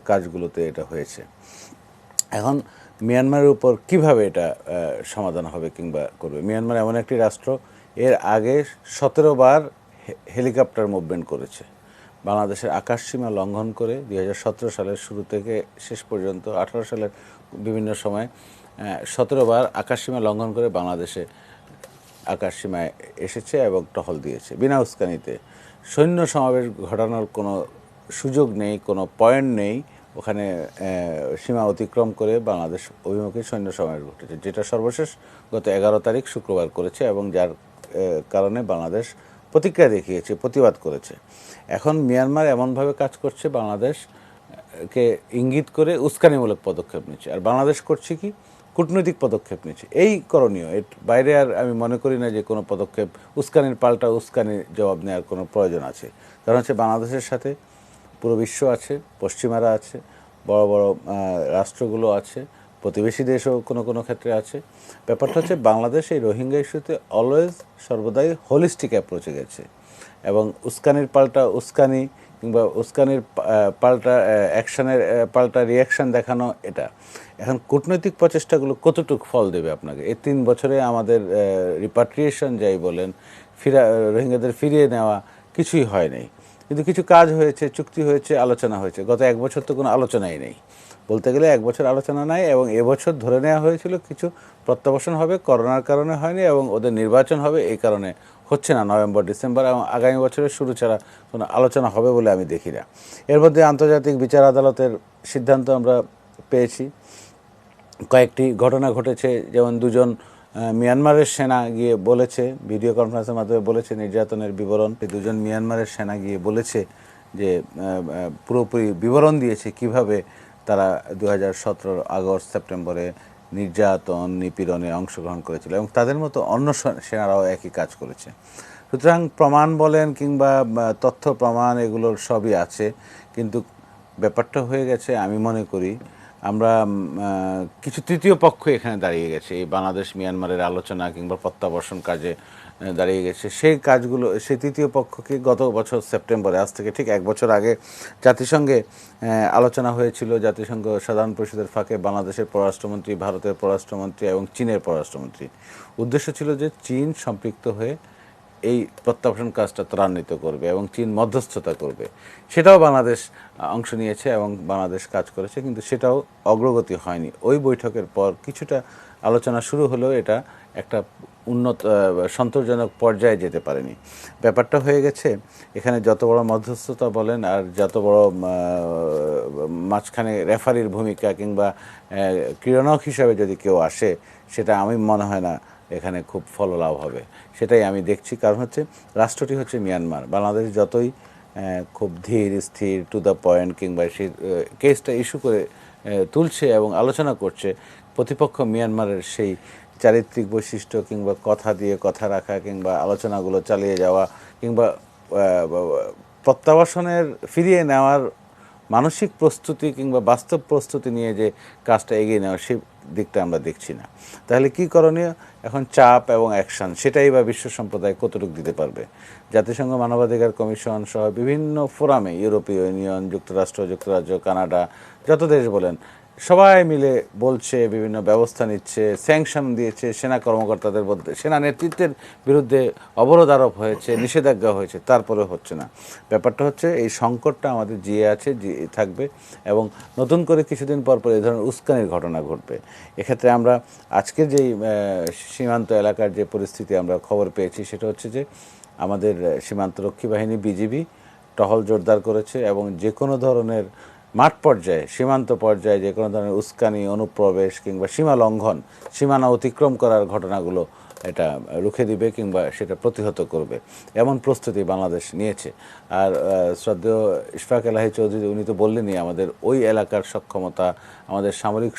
কাজগুলোতে এটা হয়েছে। এখন মিয়ানমারের উপর কিভাবে এটা সমাধান হবে কিংবা করবে? মিয়ানমার এমন একটি রাষ্ট্র, এর আগে 17 বার হেলিকপ্টার মুভমেন্ট করেছে বাংলাদেশের আকাশসীমা লঙ্ঘন করে। 2017 সালের শুরু থেকে শেষ পর্যন্ত 18 সালের বিভিন্ন সময় 17 বার আকাশসীমা লঙ্ঘন করে বাংলাদেশে আকাশসীমায় এসেছে এবং টহল দিয়েছে বিনা উস্কানিতে। সৈন্য সমাবেশ ঘটানোর কোনো সুযোগ নেই, কোনো পয়েন্ট নেই। ওখানে সীমা অতিক্রম করে বাংলাদেশ অভিমুখে সৈন্য সমাবেশ ঘটেছে, যেটা সর্বশেষ গত 11 তারিখ শুক্রবার করেছে, এবং যার কারণে বাংলাদেশ প্রতিক্রিয়া দেখিয়েছে, প্রতিবাদ করেছে। এখন মিয়ানমার এমনভাবে কাজ করছে, বাংলাদেশকে ইঙ্গিত করে উস্কানিমূলক পদক্ষেপ নিচ্ছে, আর বাংলাদেশ করছে কি, কূটনৈতিক পদক্ষেপ নিচ্ছে। এই করণীয়, এর বাইরে আর আমি মনে করি না যে কোনো পদক্ষেপ, উস্কানির পাল্টা উস্কানির জবাব নেওয়ার কোনো প্রয়োজন আছে। কারণ হচ্ছে বাংলাদেশের সাথে পুরো বিশ্ব আছে, পশ্চিমারা আছে, বড় বড় রাষ্ট্রগুলো আছে, প্রতিবেশী দেশও কোনো কোনো ক্ষেত্রে আছে। ব্যাপারটা হচ্ছে বাংলাদেশ এই রোহিঙ্গা ইস্যুতে অলওয়েজ, সর্বদাই হোলিস্টিক অ্যাপ্রোচে গেছে, এবং উস্কানির পাল্টা উস্কানি কিংবা উস্কানির পাল্টা অ্যাকশনের পাল্টা রিয়াকশান দেখানো, এটা এখন কূটনৈতিক প্রচেষ্টাগুলো কতটুকু ফল দেবে আপনাকে? এই 3 বছরে আমাদের রিপাট্রিয়েশন যাই বলেন, রোহিঙ্গাদের ফিরিয়ে নেওয়া, কিছুই হয় নাই। কিন্তু কিছু কাজ হয়েছে, চুক্তি হয়েছে, আলোচনা হয়েছে। গত 1 বছর তো কোনো আলোচনাই নেই, বলতে গেলে 1 বছর আলোচনা নাই। এবং এবছর ধরে নেওয়া হয়েছিল কিছু প্রত্যাবাসন হবে, করোনার কারণে হয়নি, এবং ওদের নির্বাচন হবে, এই কারণে হচ্ছে না নভেম্বর ডিসেম্বর, এবং আগামী বছরের শুরু ছাড়া কোনো আলোচনা হবে বলে আমি দেখি না। এর মধ্যে আন্তর্জাতিক বিচার আদালতের সিদ্ধান্ত আমরা পেয়েছি। কয়েকটি ঘটনা ঘটেছে, যেমন 2জন মিয়ানমারের সেনা গিয়ে বলেছে, ভিডিও কনফারেন্সের মাধ্যমে বলেছে নির্যাতনের বিবরণ। 2জন মিয়ানমারের সেনা গিয়ে বলেছে যে পুরোপুরি বিবরণ দিয়েছে কিভাবে তারা 2017 আগস্ট সেপ্টেম্বরে নির্যাতন, নিপীড়নে অংশগ্রহণ করেছিল, এবং তাদের মতো অন্য সেনারাও একই কাজ করেছে। সুতরাং প্রমাণ বলেন কিংবা তথ্য প্রমাণ, এগুলোর সবই আছে, কিন্তু ব্যাপারটা হয়ে গেছে, আমি মনে করি আমরা কিছু তৃতীয় পক্ষ এখানে দাঁড়িয়ে গেছে এই বাংলাদেশ মিয়ানমারের আলোচনা কিংবা প্রত্যাবর্ষণ কাজে দাঁড়িয়ে গেছে। সেই কাজগুলো, সেই তৃতীয় পক্ষকে গত বছর সেপ্টেম্বরে, আজ থেকে ঠিক এক বছর আগে জাতিসংঘে আলোচনা হয়েছিল। জাতিসংঘ সাধারণ পরিষদের ফাঁকে বাংলাদেশের পররাষ্ট্রমন্ত্রী, ভারতের পররাষ্ট্রমন্ত্রী এবং চীনের পররাষ্ট্রমন্ত্রী, উদ্দেশ্য ছিল যে চীন সম্পৃক্ত হয়ে এই প্রত্যাবর্ষণ কাজটা ত্বরান্বিত করবে এবং চীন মধ্যস্থতা করবে। সেটাও বাংলাদেশ অংশ নিয়েছে এবং বাংলাদেশ কাজ করেছে, কিন্তু সেটাও অগ্রগতি হয়নি। ওই বৈঠকের পর কিছুটা আলোচনা শুরু হলেও এটা একটা উন্নত সন্তোষজনক পর্যায়ে যেতে পারেনি। ব্যাপারটা হয়ে গেছে এখানে যত বড় মধ্যস্থতা বলেন আর যত বড় মাঝখানে রেফারির ভূমিকা কিংবা ক্রীড়নক হিসাবে যদি কেউ আসে, সেটা আমি মনে হয় না এখানে খুব ফললাভ হবে। সেটাই আমি দেখছি। কারণ হচ্ছে রাষ্ট্রটি হচ্ছে মিয়ানমার। বাংলাদেশ যতই খুব ধীর স্থির টু দ্য পয়েন্ট কিংবা সেই কেসটা ইস্যু করে তুলছে এবং আলোচনা করছে, প্রতিপক্ষ মিয়ানমারের সেই চারিত্রিক বৈশিষ্ট্য কিংবা কথা দিয়ে কথা রাখা কিংবা আলোচনাগুলো চালিয়ে যাওয়া কিংবা প্রত্যাবাসনের ফিরিয়ে নেওয়ার মানসিক প্রস্তুতি কিংবা বাস্তব প্রস্তুতি নিয়ে যে কাজটা এগিয়ে নেওয়া, সেই দিকটা আমরা দেখছি না। তাহলে কি করণীয়? এখন চাপ এবং অ্যাকশন, সেটাই বা বিশ্ব সম্প্রদায় কতটুকু দিতে পারবে? জাতিসংঘ মানবাধিকার কমিশন সহ বিভিন্ন ফোরামে, ইউরোপীয় ইউনিয়ন, যুক্তরাষ্ট্র, যুক্তরাজ্য, কানাডা, যত দেশ বলেন, সবাই মিলে বলছে, বিভিন্ন ব্যবস্থা নিচ্ছে, স্যাংশন দিয়েছে, সেনা কর্মকর্তাদের বলতে, সেনা নেতৃত্বের বিরুদ্ধে অবরোধ আরোপ হয়েছে, নিষেধাজ্ঞা হয়েছে, তারপরে হচ্ছে না। ব্যাপারটা হচ্ছে এই সংকটটা আমাদের জিয়ে আছে, জিয়ে থাকবে এবং নতুন করে কিছুদিন পর পর এই ধরনের উস্কানির ঘটনা ঘটবে। এক্ষেত্রে আমরা আজকের যেই সীমান্ত এলাকার যে পরিস্থিতি আমরা খবর পেয়েছি, সেটা হচ্ছে যে আমাদের সীমান্তরক্ষী বাহিনী বিজিবি টহল জোরদার করেছে এবং যে কোনো ধরনের মাঠ পর্যায়ে, সীমান্ত পর্যায়ে যে কোনো ধরনের উস্কানি, অনুপ্রবেশ কিংবা সীমা লঙ্ঘন, সীমানা অতিক্রম করার ঘটনাগুলো এটা রুখে দিবে কিংবা সেটা প্রতিহত করবে, এমন প্রস্তুতি বাংলাদেশ নিয়েছে। আর শ্রদ্ধেয় ইশফাক এলাহি চৌধুরী, উনি তো বললেনই আমাদের ওই এলাকার সক্ষমতা, আমাদের সামরিক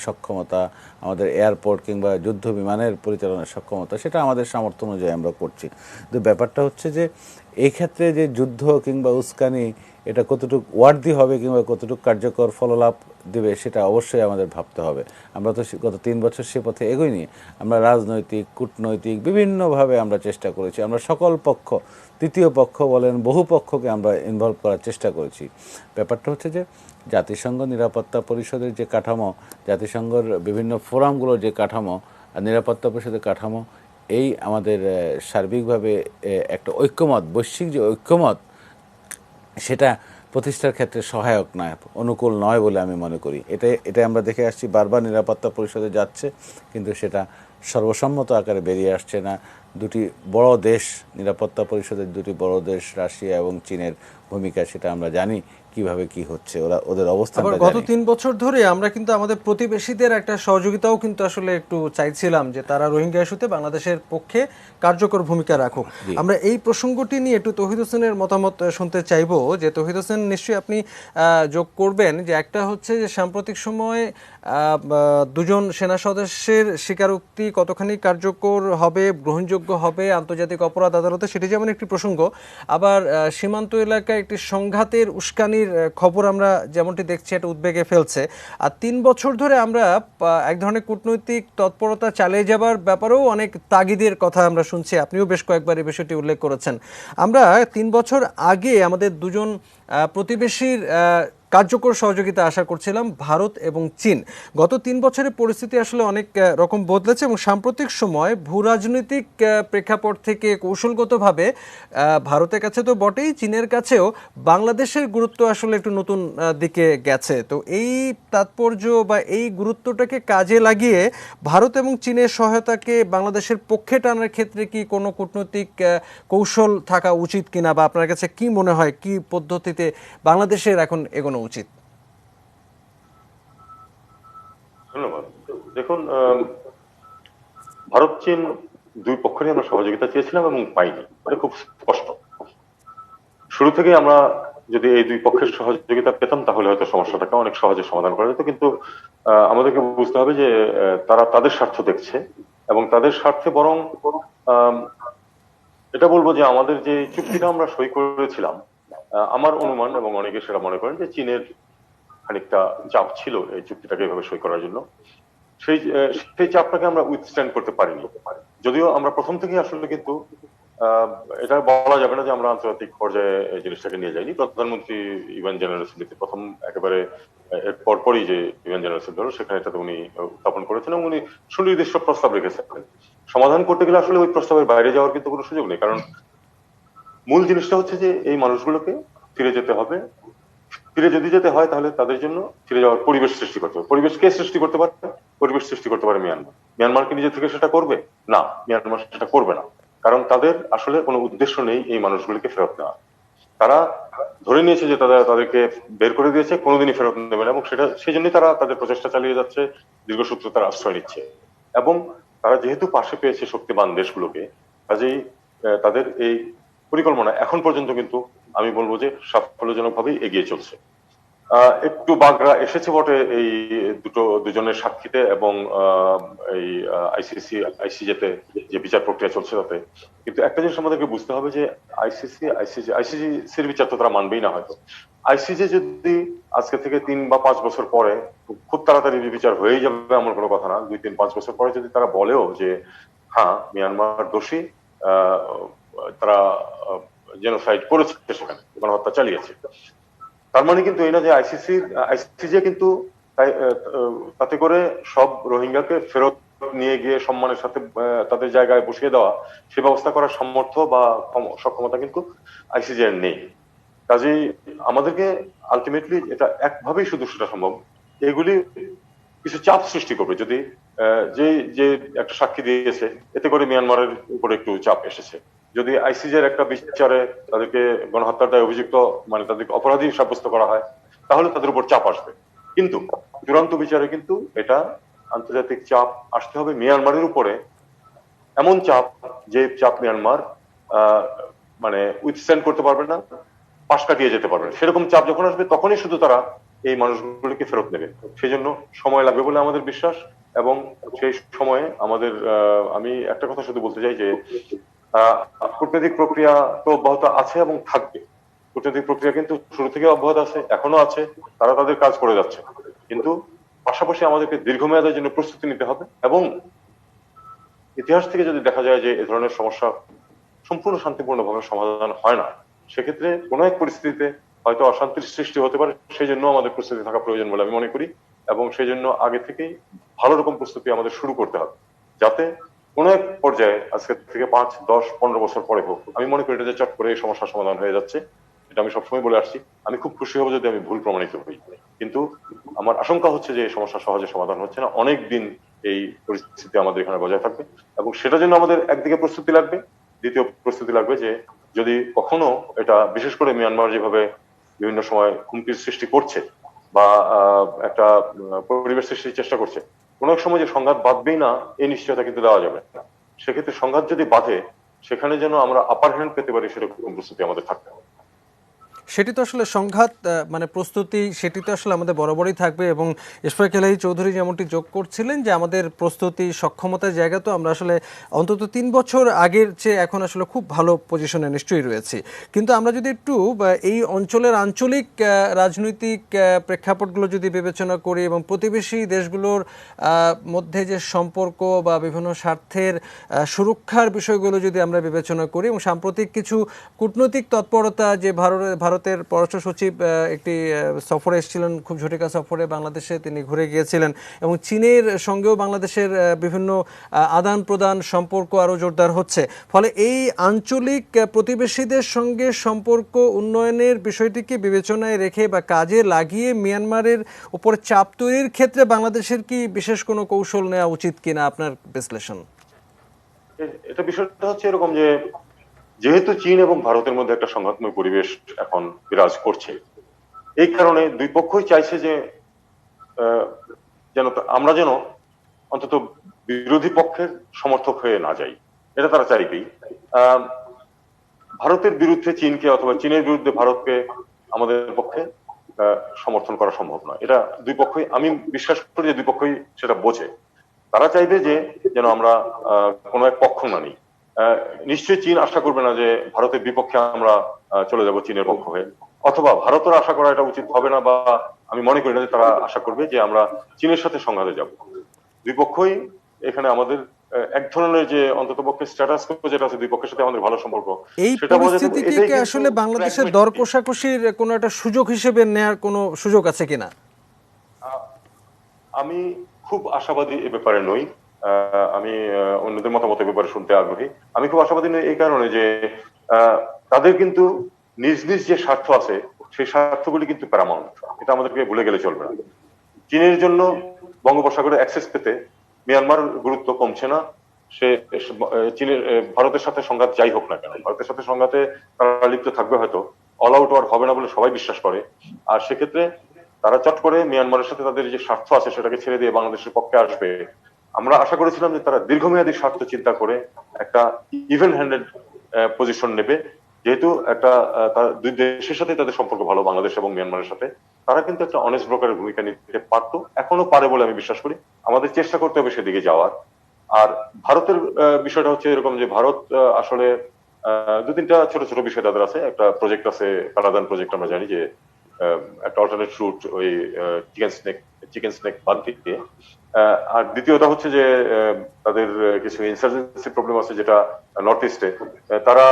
সক্ষমতা, আমাদের এয়ারপোর্ট কিংবা যুদ্ধ বিমানের পরিচালনার সক্ষমতা, সেটা আমাদের সামর্থ্য অনুযায়ী আমরা করছি। কিন্তু ব্যাপারটা হচ্ছে যে এই ক্ষেত্রে যে যুদ্ধ কিংবা উস্কানি, এটা কতটুকু ওয়ার্দি হবে কিংবা কতটুকু কার্যকর ফললাভ দেবে, সেটা অবশ্যই আমাদের ভাবতে হবে। আমরা তো গত 3 বছর সে পথে এগোইনি। আমরা রাজনৈতিক, কূটনৈতিক বিভিন্নভাবে আমরা চেষ্টা করেছি। আমরা সকল পক্ষ, তৃতীয় পক্ষ বলেন, বহু পক্ষকে আমরা ইনভলভ করার চেষ্টা করেছি। ব্যাপারটা হচ্ছে যে জাতিসংঘ নিরাপত্তা পরিষদের যে কাঠামো, জাতিসংঘের বিভিন্ন ফোরামগুলোর যে কাঠামো আর নিরাপত্তা পরিষদের কাঠামো, এই আমাদের সার্বিকভাবে একটা ঐক্যমত, বৈশ্বিক যে ঐক্যমত, সেটা প্রতিষ্ঠার ক্ষেত্রে সহায়ক নয়, অনুকূল নয় বলে আমি মনে করি। এটা আমরা দেখে আসছি, বারবার নিরাপত্তা পরিষদে যাচ্ছে, কিন্তু সেটা সর্বসম্মত আকারে বেরিয়ে আসছে না। দুটি বড় দেশ, নিরাপত্তা পরিষদের দুটি বড় দেশ, রাশিয়া এবং চীনের ভূমিকা, সেটা আমরা জানি কিভাবে কি হচ্ছে, ওদের অবস্থানটা জানি। গত 3 বছর ধরে আমরা কিন্তু আমাদের প্রতিবেশীদের একটা সহযোগিতাও কিন্তু আসলে একটু চাইছিলাম যে তারা রোহিঙ্গা ইস্যুতে বাংলাদেশের পক্ষে কার্যকর ভূমিকা রাখুক। আমরা এই প্রসঙ্গটি নিয়ে একটু তৌহিদ হোসেনের মতামত শুনতে চাইবো। যে তৌহিদ হোসেন, নিশ্চয়ই আপনি যোগ করবেন যে একটা হচ্ছে যে সাম্প্রতিক সময়ে দুজন সেনা সদস্যের স্বীকারোক্তি কতখানি কার্যকর হবে, গ্রহণযোগ্য হবে আন্তর্জাতিক অপরাধ আদালতে, সেটি যেমন একটি প্রসঙ্গ। আবার সীমান্ত এলাকায় একটি সংঘাতের উস্কানির খবর আমরা যেমনটি দেখছি, এটা উদ্বেগে ফেলছে। আর 3 বছর ধরে আমরা এক ধরনের কূটনৈতিক তৎপরতা চালিয়ে যাবার ব্যাপারেও অনেক তাগিদের কথা আমরা শুনছি। আপনিও বেশ কয়েকবার এই বিষয়টি উল্লেখ করেছেন। আমরা 3 বছর আগে আমাদের দুজন প্রতিবেশীর কার্যকর সহযোগিতা আশা করছিলাম, ভারত এবং চীন। গত 3 বছরের পরিস্থিতি আসলে অনেক রকম বদলেছে এবং সাম্প্রতিক সময় ভূরাজনৈতিক প্রেক্ষাপট থেকে কৌশলগতভাবে ভারতের কাছে তো বটেই, চীনের কাছেও বাংলাদেশের গুরুত্ব আসলে একটু নতুন দিকে গেছে। তো এই তাৎপর্য বা এই গুরুত্বটাকে কাজে লাগিয়ে ভারত এবং চীনের সহায়তাকে বাংলাদেশের পক্ষে টানার ক্ষেত্রে কি কোনো কূটনৈতিক কৌশল থাকা উচিত কিনা, বা আপনার কাছে কি মনে হয় কি পদ্ধতিতে বাংলাদেশের এখন এগোনো উচিত? ধন্যবাদ। দেখুন, ভারত চীন দুই পক্ষেরই আমরা সহযোগিতা চেয়েছিলাম এবং পাইনি, এটা খুব স্পষ্ট। শুরু থেকেই আমরা যদি এই দুই পক্ষের সহযোগিতা পেতাম, তাহলে হয়তো সমস্যাটাকে অনেক সহজে সমাধান করা যেত। কিন্তু আমাদেরকে বুঝতে হবে যে তারা তাদের স্বার্থ দেখছে এবং তাদের স্বার্থে বরং এটা বলবো যে আমাদের যে চুক্তিটা আমরা সই করেছিলাম, আমার অনুমান এবং অনেকে সেটা মনে করেন যে চীনের খানিকটা চাপ ছিল এই চুক্তিটাকে এভাবে সই করার জন্য। সেই সেই চাপটাকে আমরা উইথস্ট্যান্ড করতে পারিনি। যদিও আমরা প্রথম থেকেই আসলে কিন্তু আহ, এটা বলা যাবে না যে আমরা আন্তর্জাতিক পর্যায়ে এই জিনিসটাকে নিয়ে যাইনি। প্রধানমন্ত্রী ইভেন্ট জেনারেল অ্যাসেম্বলিতে প্রথম একেবারে এর পরপরই যে ইভেন্ট জেনারেল অ্যাসেম্বলি হলো সেখানে এটাতে উনি উত্থাপন করেছেন এবং উনি সুনির্দিষ্ট প্রস্তাব রেখেছেন। সমাধান করতে গেলে আসলে ওই প্রস্তাবের বাইরে যাওয়ার কিন্তু কোনো সুযোগ নেই, কারণ মূল জিনিসটা হচ্ছে যে এই মানুষগুলোকে ফিরে যেতে হবে। ফিরে যদি যেতে হয় তাহলে তাদের জন্য ফিরে যাওয়ার পরিবেশ সৃষ্টি করতে হবে। পরিবেশ কে সৃষ্টি করতে পারে? পরিবেশ সৃষ্টি করতে পারে মিয়ানমার। মিয়ানমার কি নিজে থেকে সেটা করবে? না, মিয়ানমার সেটা করবে না, কারণ তাদের আসলে কোনো উদ্দেশ্য নেই এই মানুষগুলিকে ফেরত নেওয়া। তারা ধরে নিয়েছে যে তাদেরকে বের করে দিয়েছে, কোনোদিনই ফেরত নেবে না, এবং সেটা সেই জন্যই তারা তাদের প্রচেষ্টা চালিয়ে যাচ্ছে, দীর্ঘসূত্রে তারা আশ্রয় নিচ্ছে। এবং তারা যেহেতু পাশে পেয়েছে শক্তিমান দেশগুলোকে, কাজেই তাদের এই পরিকল্পনা এখন পর্যন্ত কিন্তু আমি বলবো যে সাফল্যজনকভাবেই এগিয়ে চলছে। একটু বাগড়া এসেছে বটে এই দুজনের সাক্ষীতে এবং এই আইসিজেতে যে বিচার প্রক্রিয়া চলছে তাতে, কিন্তু একটা জিনিস আমাদেরকে বুঝতে হবে যে আইসিসির বিচার তো তারা মানবেই না হয়তো। আইসিজে যদি আজকে থেকে 3 বা 5 বছর পরে, খুব তাড়াতাড়ি বিচার হয়েই যাবে এমন কোনো কথা না, 2, 3, 5 বছর পরে যদি তারা বলেও যে হ্যাঁ মিয়ানমার দোষী, তারা জেনোসাইড করেছে, সেখানে গণহত্যা চালিয়েছে, তার মানে কিন্তু এই না যে আইসিজে কিন্তু তাতে করে সব রোহিঙ্গাকে ফেরত নিয়ে গিয়ে সম্মানের সাথে তাদের জায়গায় বসিয়ে দেওয়া, সে ব্যবস্থা করার সামর্থ্য বা সক্ষমতা কিন্তু আইসিজে এর নেই। কাজেই আমাদেরকে আলটিমেটলি এটা একভাবেই শুধু সেটা সম্ভব, এগুলি কিছু চাপ সৃষ্টি করবে। যদি যে যে একটা সাক্ষী দিয়েছে এতে করে মিয়ানমারের উপরে একটু চাপ এসেছে, যদি আইসিজের একটা বিচারে তাদেরকে গণহত্যার দায়ে অভিযুক্ত, মানে তাদেরকে অপরাধী সাব্যস্ত করা হয়, তাহলে তাদের উপর চাপ আসবে। কিন্তু চূড়ান্ত বিচারে কিন্তু এটা আন্তর্জাতিক চাপ আসতে হবে মিয়ানমারের উপরে, এমন চাপ যে চাপ মিয়ানমার মানে উইথস্ট্যান্ড করতে পারবে না, পাশ কাটিয়ে যেতে পারবে না। সেরকম চাপ যখন আসবে তখনই শুধু তারা এই মানুষগুলোকে ফেরত নেবে। সেই জন্য সময় লাগবে বলে আমাদের বিশ্বাস, এবং সেই সময়ে আমাদের আমি একটা কথা শুধু বলতে চাই যে কূটনৈতিক প্রক্রিয়া তো অব্যাহত আছে এবং থাকবে। কূটনৈতিক প্রক্রিয়া কিন্তু শুরু থেকে অব্যাহত আছে, এখনো আছে, তারা তাদের কাজ করে যাচ্ছে। কিন্তু পাশাপাশি আমাদেরকে দীর্ঘমেয়াদের জন্য প্রস্তুতি নিতে হবে, এবং ইতিহাস থেকে যদি দেখা যায় যে এ ধরনের সমস্যা সম্পূর্ণ শান্তিপূর্ণভাবে সমাধান হয় না, সেক্ষেত্রে কোনো এক পরিস্থিতিতে হয়তো অশান্তির সৃষ্টি হতে পারে। সেই জন্য আমাদের প্রস্তুতি থাকা প্রয়োজন বলে আমি মনে করি, এবং সেই জন্য আগে থেকেই ভালো রকম প্রস্তুতি আমাদের শুরু করতে হবে, যাতে কোনো এক পর্যায়ে আজকে থেকে 5, 10, 15 বছর পরে হোক, আমি মনে করি এটা যে চট করে এই সমস্যার সমাধান হয়ে যাচ্ছে, এটা আমি সবসময় বলে আসছি। আমি খুব খুশি হব যদি আমি ভুল প্রমাণিত হই, কিন্তু আমার আশঙ্কা হচ্ছে যে এই সমস্যা সহজে সমাধান হচ্ছে না, অনেক দিন এই পরিস্থিতি আমাদের এখানে বজায় থাকবে। এবং সেটার জন্য আমাদের একদিকে প্রস্তুতি লাগবে, দ্বিতীয় প্রস্তুতি লাগবে যে যদি কখনো এটা, বিশেষ করে মিয়ানমার যেভাবে বিভিন্ন সময় হুমকির সৃষ্টি করছে বা একটা পরিবেশ সৃষ্টির চেষ্টা করছে, কোনো এক সময় যে সংঘাত বাঁধবেই না এই নিশ্চয়তা কিন্তু দেওয়া যাবে না। সেক্ষেত্রে সংঘাত যদি বাঁধে, সেখানে যেন আমরা আপার হ্যান্ড পেতে পারি সেরকম প্রস্তুতি আমাদের থাকতে হবে। সেটি তো আসলে সংঘাত মানে প্রস্তুতি, সেটি তো আসলে আমাদের বরাবরই থাকবে। এবং ইশফাক এলাহী চৌধুরী যেমনটি যোগ করছিলেন যে আমাদের প্রস্তুতি সক্ষমতার জায়গা তো আমরা আসলে অন্তত 3 বছর আগের চেয়ে এখন আসলে খুব ভালো পজিশনে নিশ্চয়ই রয়েছি। কিন্তু আমরা যদি একটু এই অঞ্চলের আঞ্চলিক রাজনৈতিক প্রেক্ষাপটগুলো যদি বিবেচনা করি এবং প্রতিবেশী দেশগুলোর মধ্যে যে সম্পর্ক বা বিভিন্ন স্বার্থের সুরক্ষার বিষয়গুলো যদি আমরা বিবেচনা করি, এবং সাম্প্রতিক কিছু কূটনৈতিক তৎপরতা, যে ভারতের পররাষ্ট্র সচিব একটি সফরে এসেছিলেন, খুব ঝটিকা সফরে বাংলাদেশে তিনি ঘুরে গিয়েছিলেন, এবং চীনের সঙ্গেও বাংলাদেশের বিভিন্ন আদান প্রদান সম্পর্ক আরও জোরদার হচ্ছে। ফলে এই আঞ্চলিক প্রতিবেশীদের সঙ্গে সম্পর্ক উন্নয়নের বিষয়টিকে বিবেচনায় রেখে বা কাজে লাগিয়ে মিয়ানমারের উপর চাপ তৈরির ক্ষেত্রে বাংলাদেশের কি বিশেষ কোনো কৌশল নেওয়া উচিত কিনা, আপনার বিশ্লেষণ? এটা বিষয়টা হচ্ছে এরকম যে যেহেতু চীন এবং ভারতের মধ্যে একটা সংঘাতময় পরিবেশ এখন বিরাজ করছে, এই কারণে দুই পক্ষই চাইছে যে আমরা যেন অন্তত বিরোধী পক্ষের সমর্থক হয়ে না যাই, এটা তারা চাইবেই। ভারতের বিরুদ্ধে চীনকে অথবা চীনের বিরুদ্ধে ভারতকে আমাদের পক্ষে সমর্থন করা সম্ভব নয়। এটা দুই পক্ষই, আমি বিশ্বাস করি যে দুই পক্ষই সেটা বোঝে। তারা চাইবে যে যেন আমরা কোনো এক পক্ষ না নিই। নিশ্চয়ই চীন আশা করবে না যে ভারতের বিপক্ষে আমরা চলে যাব চীনের পক্ষ হয়ে, অথবা ভারতের আশা করা এটা উচিত হবে না, বা আমি মনে করি না যে তারা আশা করবে যে আমরা চীনের সাথে সংঘাতে যাব। দুই পক্ষই এখানে আমাদের এক ধরনের যে অন্ততপক্ষে স্ট্যাটাস যেটা আছে দুই পক্ষের সাথে আমাদের ভালো সম্পর্ক এই সেটা বজায় থাকবে। পরিস্থিতিকে এটাই কি কিন্তু আসলে বাংলাদেশের pragmatic। দর কষাকষির কোনো একটা সুযোগ হিসেবে নেয়ার কোনো সুযোগ আছে কিনা? আমি খুব আশাবাদী এ ব্যাপারে নই। আমি অন্যদের মতামত এ ব্যাপারে শুনতে আগ্রহী। আমি খুব আশাবাদী নই এই কারণে যে তাদের কিন্তু নিজ নিজ যে স্বার্থ আছে সেই স্বার্থগুলি কিন্তু প্যারামাউন্ট, এটা আমাদেরকে ভুলে গেলে চলবে না। চীনের জন্য বঙ্গোপসাগরে অ্যাক্সেস পেতে মিয়ানমার গুরুত্ব কমছে না। সে চীনের ভারতের সাথে সংঘাত যাই হোক না কেন, ভারতের সাথে সংঘাতে তারা লিপ্ত থাকবে, হয়তো অল আউট ওয়ার হবে না বলে সবাই বিশ্বাস করে। আর সেক্ষেত্রে তারা চট করে মিয়ানমারের সাথে তাদের যে স্বার্থ আছে সেটাকে ছেড়ে দিয়ে বাংলাদেশের পক্ষে আসবে। আমরা আশা করেছিলাম যে তারা দীর্ঘমেয়াদী স্বার্থ চিন্তা করে একটা ইভেন হ্যান্ডেড পজিশন নেবে, যেহেতু একটা দুই দেশের সাথে তাদের সম্পর্ক ভালো, বাংলাদেশ এবং মিয়ানমারের সাথে। তারা কিন্তু একটা অনেস্ট ব্রোকারের ভূমিকা নিতে পারত, এখনো পারে বলে আমি বিশ্বাস করি। আমাদের চেষ্টা করতে হবে সেদিকে যাওয়ার। আর ভারতের বিষয়টা হচ্ছে এরকম যে ভারত আসলে দু তিনটা ছোট ছোট বিষয় তাদের আছে। একটা প্রজেক্ট আছে, কানাদান প্রজেক্ট, আমরা জানি যে একটা অল্টারনেট রুট ওই চিকেন স্নেক বাদ দিয়ে। আর দ্বিতীয়টা হচ্ছে যে তাদের কিছু ইনসার্জেন্সি প্রবলেম আছে যেটা নর্থ ইস্টে। তারা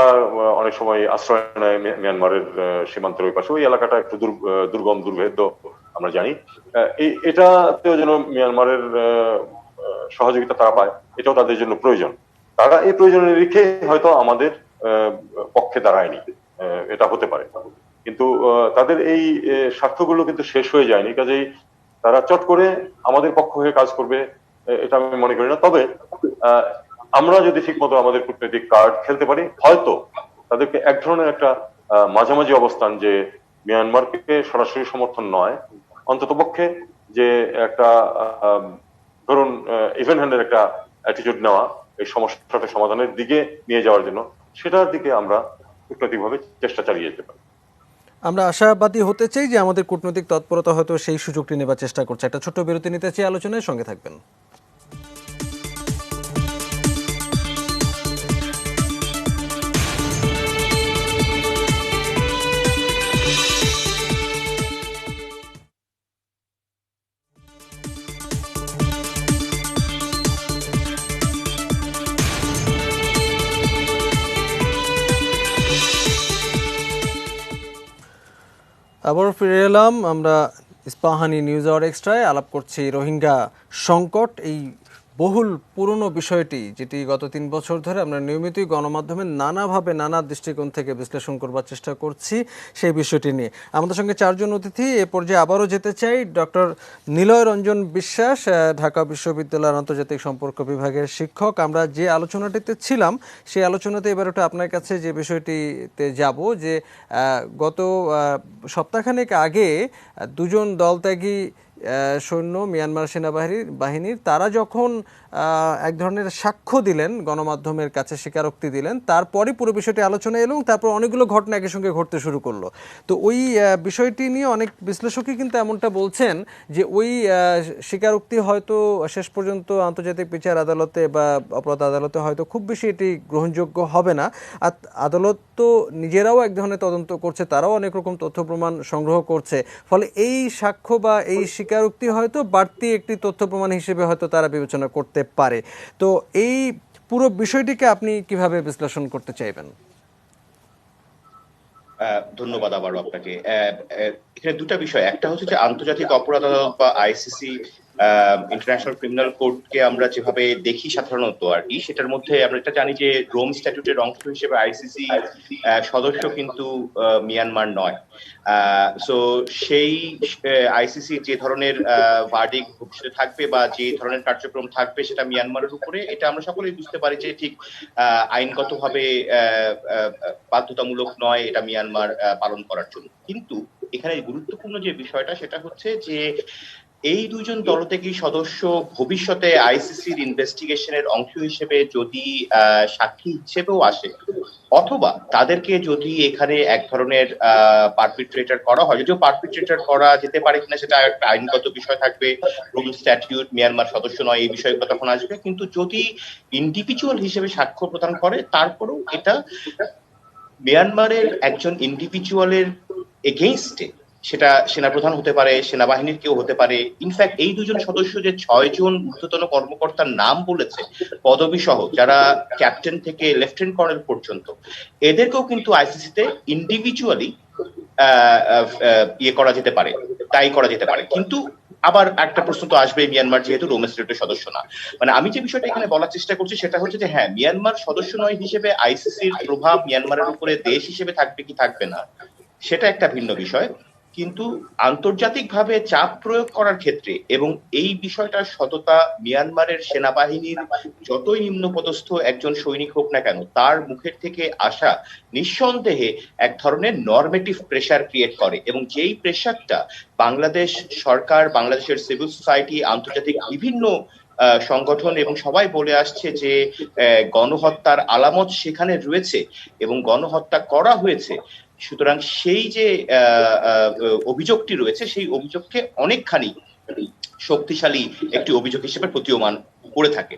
অনেক সময় আশ্রয় নেয় মিয়ানমারের সীমান্তের ওই পাশে। ওই এলাকাটা একটু দুর্গম দুর্ভেদ্য, আমরা জানি। এটাতেও যেন মিয়ানমারের সহযোগিতা তারা পায়, এটাও তাদের জন্য প্রয়োজন। তারা এই প্রয়োজনে রেখে হয়তো আমাদের পক্ষে দাঁড়ায়নি, এটা হতে পারে। কিন্তু তাদের এই স্বার্থগুলো কিন্তু শেষ হয়ে যায়নি, কাজেই তারা চট করে আমাদের পক্ষ হয়ে কাজ করবে এটা আমি মনে করি না। তবে আমরা যদি ঠিক মতো আমাদের কূটনৈতিক কার্ড খেলতে পারি, হয়তো তাদেরকে এক ধরনের একটা মাঝামাঝি অবস্থান, যে মিয়ানমারকে সরাসরি সমর্থন নয়, অন্তত পক্ষে যে একটা ধরুন ইভেন হ্যান্ডের একটা অ্যাটিটিউড নেওয়া এই সমস্যাটা সমাধানের দিকে নিয়ে যাওয়ার জন্য, সেটার দিকে আমরা কূটনৈতিকভাবে চেষ্টা চালিয়ে যেতে পারি। আমরা আশাবাদী হতে চাই যে আমাদের কূটনৈতিক তৎপরতা হয়তো সেই সুযোগটি নেবার চেষ্টা করছে। একটা ছোট্ট বিরতি নিতে চাই, আলোচনায় সঙ্গে থাকবেন। আবারও ফিরে এলাম আমরা ইস্পাহানি নিউজ আওয়ার এক্সট্রায়। আলাপ করছি রোহিঙ্গা সংকট, এই বহুল পুরনো বিষয়টি, যেটি গত 3 বছর ধরে আমরা নিয়মিতই গণমাধ্যমে নানাভাবে নানা দৃষ্টিকোণ থেকে বিশ্লেষণ করবার চেষ্টা করছি সেই বিষয়টি নিয়ে। আমাদের সঙ্গে 4 জন অতিথি। এ পর্যায়ে আবারও যেতে চাই ডক্টর নিলয় রঞ্জন বিশ্বাস, ঢাকা বিশ্ববিদ্যালয়ের আন্তর্জাতিক সম্পর্ক বিভাগের শিক্ষক। আমরা যে আলোচনাটিতে ছিলাম সেই আলোচনাতে এবার ওটা আপনার কাছে যে বিষয়টিতে যাব, যে গত সপ্তাহখানেক আগে 2 জন দলত্যাগী সৈন্য মিয়ানমার সেনাবাহিনীর তারা যখন এক ধরনের সাক্ষ্য দিলেন, গণমাধ্যমের কাছে স্বীকারোক্তি দিলেন, তারপরে পুরো বিষয়টি আলোচনা এলো এবং তারপর অনেকগুলো ঘটনা একই সঙ্গে ঘটতে শুরু করলো। তো ওই বিষয়টি নিয়ে অনেক বিশ্লেষকই কিন্তু এমনটা বলছেন যে ওই স্বীকারোক্তি হয়তো শেষ পর্যন্ত আন্তর্জাতিক বিচার আদালতে বা অপরাধ আদালতে হয়তো খুব বেশি এটি গ্রহণযোগ্য হবে না। আর আদালত তো নিজেরাও এক ধরনের তদন্ত করছে, তারাও অনেক রকম তথ্য প্রমাণ সংগ্রহ করছে, ফলে এই সাক্ষ্য বা এই স্বীকারোক্তি হয়তো বাড়তি একটি তথ্য প্রমাণ হিসেবে হয়তো তারা বিবেচনা করতে পারে। তো এই পুরো বিষয়টিকে আপনি কিভাবে বিশ্লেষণ করতে চাইবেন? ধন্যবাদ আবারও আপনাকে। এখানে দুটা বিষয়, একটা হচ্ছে যে আন্তর্জাতিক অপরাধ আদালত বা আইসিসি, ইন্টারন্যাশনাল ক্রিমিনাল কোর্টকে আমরা যেভাবে দেখি সাধারণত আর কি, সেটার মধ্যে আমরা এটা জানি যে রোম স্ট্যাটিউটের অংশ হিসেবে আইসিসি সদস্য কিন্তু মিয়ানমার নয়। সো সেই আইসিসি যে ধরনের ভার্ডিক্ট ভবিষ্যতে থাকবে বা যে ধরনের কার্যক্রম থাকবে সেটা মিয়ানমারের উপরে, এটা আমরা সকলেই বুঝতে পারি যে ঠিক আইনগতভাবে বাধ্যতামূলক নয় এটা মিয়ানমার পালন করার জন্য। কিন্তু এখানে গুরুত্বপূর্ণ যে বিষয়টা সেটা হচ্ছে যে এই 2 জন দলত্যাগী সদস্য ভবিষ্যতে আইসিসির ইনভেস্টিগেশনের অংশ হিসেবে যদি সাক্ষী হিসেবেও আসে, অথবা তাদেরকে যদি এখানে এক ধরনের পারপিট্রেটর করা হয়, যদিও পারপিট্রেটর করা যেতে পারে কিনা সেটা একটা আইনগত বিষয় থাকবে, রোম স্ট্যাটিউট, মিয়ানমার সদস্য নয়, এই বিষয়গুলো তখন আসবে। কিন্তু যদি ইন্ডিভিজুয়াল হিসেবে সাক্ষ্য প্রদান করে, তারপরেও এটা মিয়ানমারের একজন ইন্ডিভিজুয়ালের এগেইনস্টে সেটা সেনাপ্রধান হতে পারে, সেনাবাহিনীর কেউ হতে পারে। ইনফ্যাক্ট এই দুজন সদস্য যে 6 জন ঊর্ধ্বতন কর্মকর্তার নাম বলেছে পদবী সহ, যারা ক্যাপ্টেন থেকে লেফটেন্যান্ট কর্নেল পর্যন্ত, এদেরকেও কিন্তু আইসিসিতে ইন্ডিভিজুয়ালি ইয়ে করা যেতে পারে, তাই করা যেতে পারে। কিন্তু আবার একটা প্রশ্ন তো আসবে, মিয়ানমার যেহেতু রোম স্টেটের সদস্য না। মানে আমি যে বিষয়টা এখানে বলার চেষ্টা করছি সেটা হচ্ছে যে হ্যাঁ, মিয়ানমার সদস্য নয় হিসেবে আইসিসির প্রভাব মিয়ানমারের উপরে দেশ হিসেবে থাকবে কি থাকবে না সেটা একটা ভিন্ন বিষয়। কিন্তু আন্তর্জাতিকভাবে চাপ প্রয়োগ করার ক্ষেত্রে এবং এই বিষয়টার সততা মিয়ানমারের সেনাবাহিনীর যতই নিম্নপদস্থ একজন সৈনিক হোক না কেন, তার মুখের থেকে আসা নিঃসন্দেহে এক ধরনের নরমেটিভ প্রেসার ক্রিয়েট করে, এবং যেই প্রেসারটা বাংলাদেশ সরকার, বাংলাদেশের সিভিল সোসাইটি, আন্তর্জাতিক বিভিন্ন সংগঠন এবং সবাই বলে আসছে যে গণহত্যার আলামত সেখানে রয়েছে এবং গণহত্যা করা হয়েছে। সুতরাং সেই যে অভিযোগটি রয়েছে সেই অভিযোগকে অনেকখানি শক্তিশালী একটি অভিযোগ হিসেবে প্রতীয়মান করে থাকে।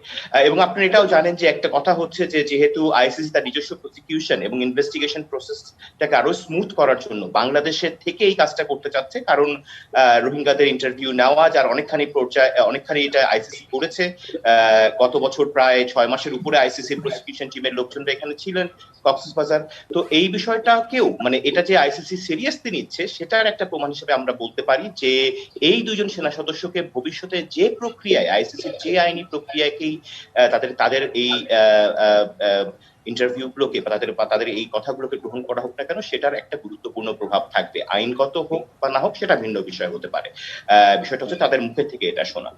এবং আপনি এটাও জানেন যে একটা কথা হচ্ছে যে যেহেতু আইসিসি তার নিজস্ব প্রসিকিউশন এবং ইনভেস্টিগেশন প্রসেসটাকে আরো স্মুথ করার জন্য বাংলাদেশের থেকে এই কাজটা করতে চাচ্ছে, কারণ রোহিঙ্গাদের ইন্টারভিউ নেওয়া যার অনেকখানি এটা আইসিসি করেছে। গত বছর প্রায় 6 মাসের উপরে আইসিসি প্রসিকিউশন টিমের লোকজনরা এখানে ছিলেন কক্সবাজার। তো এই বিষয়টাকেও মানে এটা যে আইসিসি সিরিয়াসলি নিচ্ছে সেটার একটা প্রমাণ হিসেবে আমরা বলতে পারি যে এই দুজন সেনা সদস্যকে ভবিষ্যতে যে প্রক্রিয়ায় আইসিসির যে আইনি প্রক্রিয়াকেই তাদের এই ইন্টারভিউ গুলোকে বা তাদের এই কথাগুলোকে গ্রহণ করা হোক না কেন, সেটার একটা গুরুত্বপূর্ণ প্রভাব থাকবে। আইনগত হোক বা না হোক সেটা ভিন্ন বিষয় হতে পারে। বিষয়টা হচ্ছে তাদের মুখের থেকে এটা শোনা,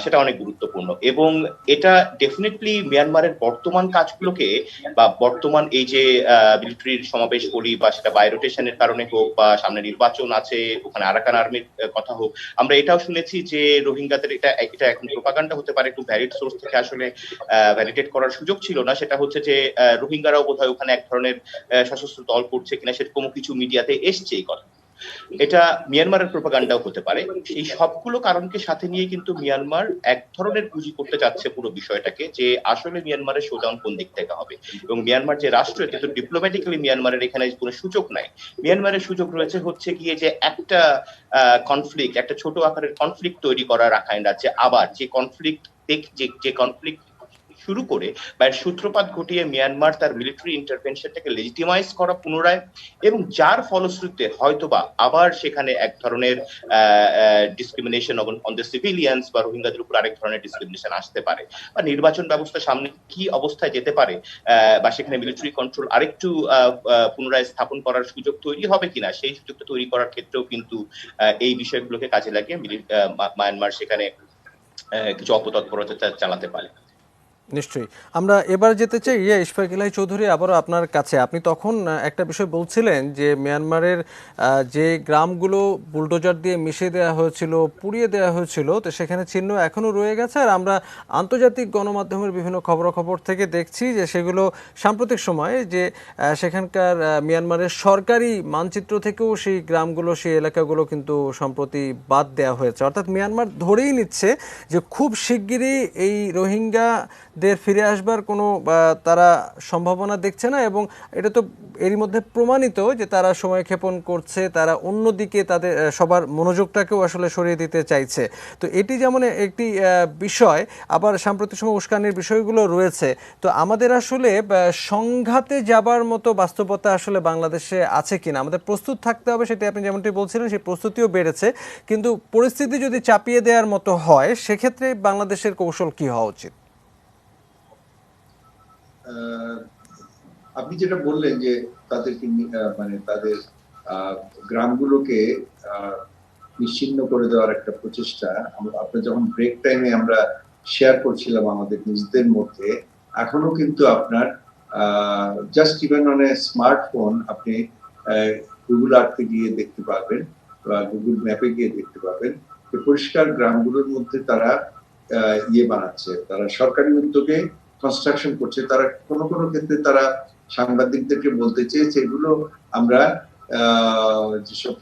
সেটা অনেক গুরুত্বপূর্ণ। এবং এটা ডেফিনেটলি মিয়ানমারের বর্তমান কাজগুলোকে বা বর্তমান এই যে মিলিটারির সমাবেশ বলি বা সেটা বাই রোটেশনের কারণে হোক বা সামনে নির্বাচন আছে, ওখানে আরাকান আর্মির কথা হোক, আমরা এটাও শুনেছি যে রোহিঙ্গাদের এটা এখন প্রোপাগান্ডা হতে পারে, একটু ভ্যালিড সোর্স থেকে আসলে ভ্যালিডেট করার সুযোগ ছিল না। সেটা হচ্ছে যে রোহিঙ্গারাও বোধহয় ওখানে এক ধরনের সশস্ত্র দল করছে কিনা সেরকম কিছু মিডিয়াতে এসছে এই কথা। এটা মিয়ানমারের প্রোপাগান্ডাও হতে পারে। এই সবগুলো কারণকে সাথে নিয়ে কিন্তু মিয়ানমার এক ধরনের পুঁজি করতে চাচ্ছে পুরো বিষয়টাকে, যে আসলে মিয়ানমারের শোডাউন কোন দিক থেকে হবে। এবং মিয়ানমার যে রাষ্ট্র, কিন্তু ডিপ্লোম্যাটিক্যালি মিয়ানমারের এখানে কোনো সুযোগ নাই। মিয়ানমারের সুযোগ রয়েছে হচ্ছে গিয়ে যে একটা কনফ্লিক্ট, একটা ছোট আকারের কনফ্লিক্ট তৈরি করা রাখাইন রাজ্যে, আবার যে কনফ্লিক্ট শুরু করে বা সূত্রপাত ঘটিয়ে মিয়ানমার তার মিলিটারি ইন্টারভেনশনটাকে লেজিটিমাইজ করা পুনরায়, এবং যার ফলশ্রুতিতে হয়তোবা আবার সেখানে এক ধরনের ডিসক্রিমিনেশন অন দ্য সিভিলিয়ানস বা রোহিঙ্গাদের উপর আরেক ধরনের ডিসক্রিমিনেশন আসতে পারে, বা নির্বাচন ব্যবস্থা সামনে কি অবস্থায় যেতে পারে, বা সেখানে মিলিটারি কন্ট্রোল আরেকটু পুনরায় স্থাপন করার সুযোগ তৈরি হবে কিনা, সেই সুযোগটা তৈরি করার ক্ষেত্রেও কিন্তু এই বিষয়গুলোকে কাজে লাগিয়ে মায়ানমার সেখানে কিছু অপতৎপরতা চালাতে পারে। নিশ্চয়ই। আমরা এবার যেতে চাই ইশফাক ইলাহি চৌধুরী, আবারও আপনার কাছে। আপনি তখন একটা বিষয় বলছিলেন যে মিয়ানমারের যে গ্রামগুলো বুলডোজার দিয়ে মিশিয়ে দেওয়া হয়েছিল, পুড়িয়ে দেওয়া হয়েছিল, তো সেখানে চিহ্ন এখনও রয়ে গেছে। আর আমরা আন্তর্জাতিক গণমাধ্যমের বিভিন্ন খবরাখবর থেকে দেখছি যে সেগুলো সাম্প্রতিক সময়ে যে সেখানকার মিয়ানমারের সরকারি মানচিত্র থেকেও সেই গ্রামগুলো, সেই এলাকাগুলো কিন্তু সম্প্রতি বাদ দেওয়া হয়েছে। অর্থাৎ মিয়ানমার ধরেই নিচ্ছে যে খুব শিগগিরই এই রোহিঙ্গাদের ফিরে আসবার কোনো তারা সম্ভাবনা দেখছে না, এবং এটা তো এরই মধ্যে প্রমাণিত যে তারা সময় ক্ষেপণ করছে, তারা অন্যদিকে তাদের সবার মনোযোগটাকেও আসলে সরিয়ে দিতে চাইছে। তো এটি যেমন একটি বিষয়, আবার সাম্প্রতিক সময় উস্কানির বিষয়গুলো রয়েছে। তো আমাদের আসলে সংঘাতে যাবার মতো বাস্তবতা আসলে বাংলাদেশে আছে কিনা, আমাদের প্রস্তুত থাকতে হবে, সেটা আপনি যেমনটি বলছিলেন সেই প্রস্তুতিও বেড়েছে, কিন্তু পরিস্থিতি যদি চাপিয়ে দেওয়ার মতো হয় সেক্ষেত্রে বাংলাদেশের কৌশল কি হওয়া উচিত? আপনি যেটা বললেন যে তাদেরকে মানে তাদের গ্রামগুলোকে নিশ্চিহ্ন করে দেওয়ার একটা প্রচেষ্টা, আপনার যখন ব্রেক টাইমে আমরা শেয়ার করছিলাম আমাদের নিজেদের মধ্যে, এখনো কিন্তু আপনার just even on a smartphone আপনি গুগল আর্থে গিয়ে দেখতে পাবেন বা গুগল ম্যাপে গিয়ে দেখতে পাবেন যে পরিষ্কার গ্রামগুলোর মধ্যে তারা বানাচ্ছে, তারা সরকারি উদ্যোগে কনস্ট্রাকশন করছে। তারা কোনো কোনো ক্ষেত্রে তারা সাংবাদিকদেরকে বলতে চেয়েছে এগুলো আমরা যেসব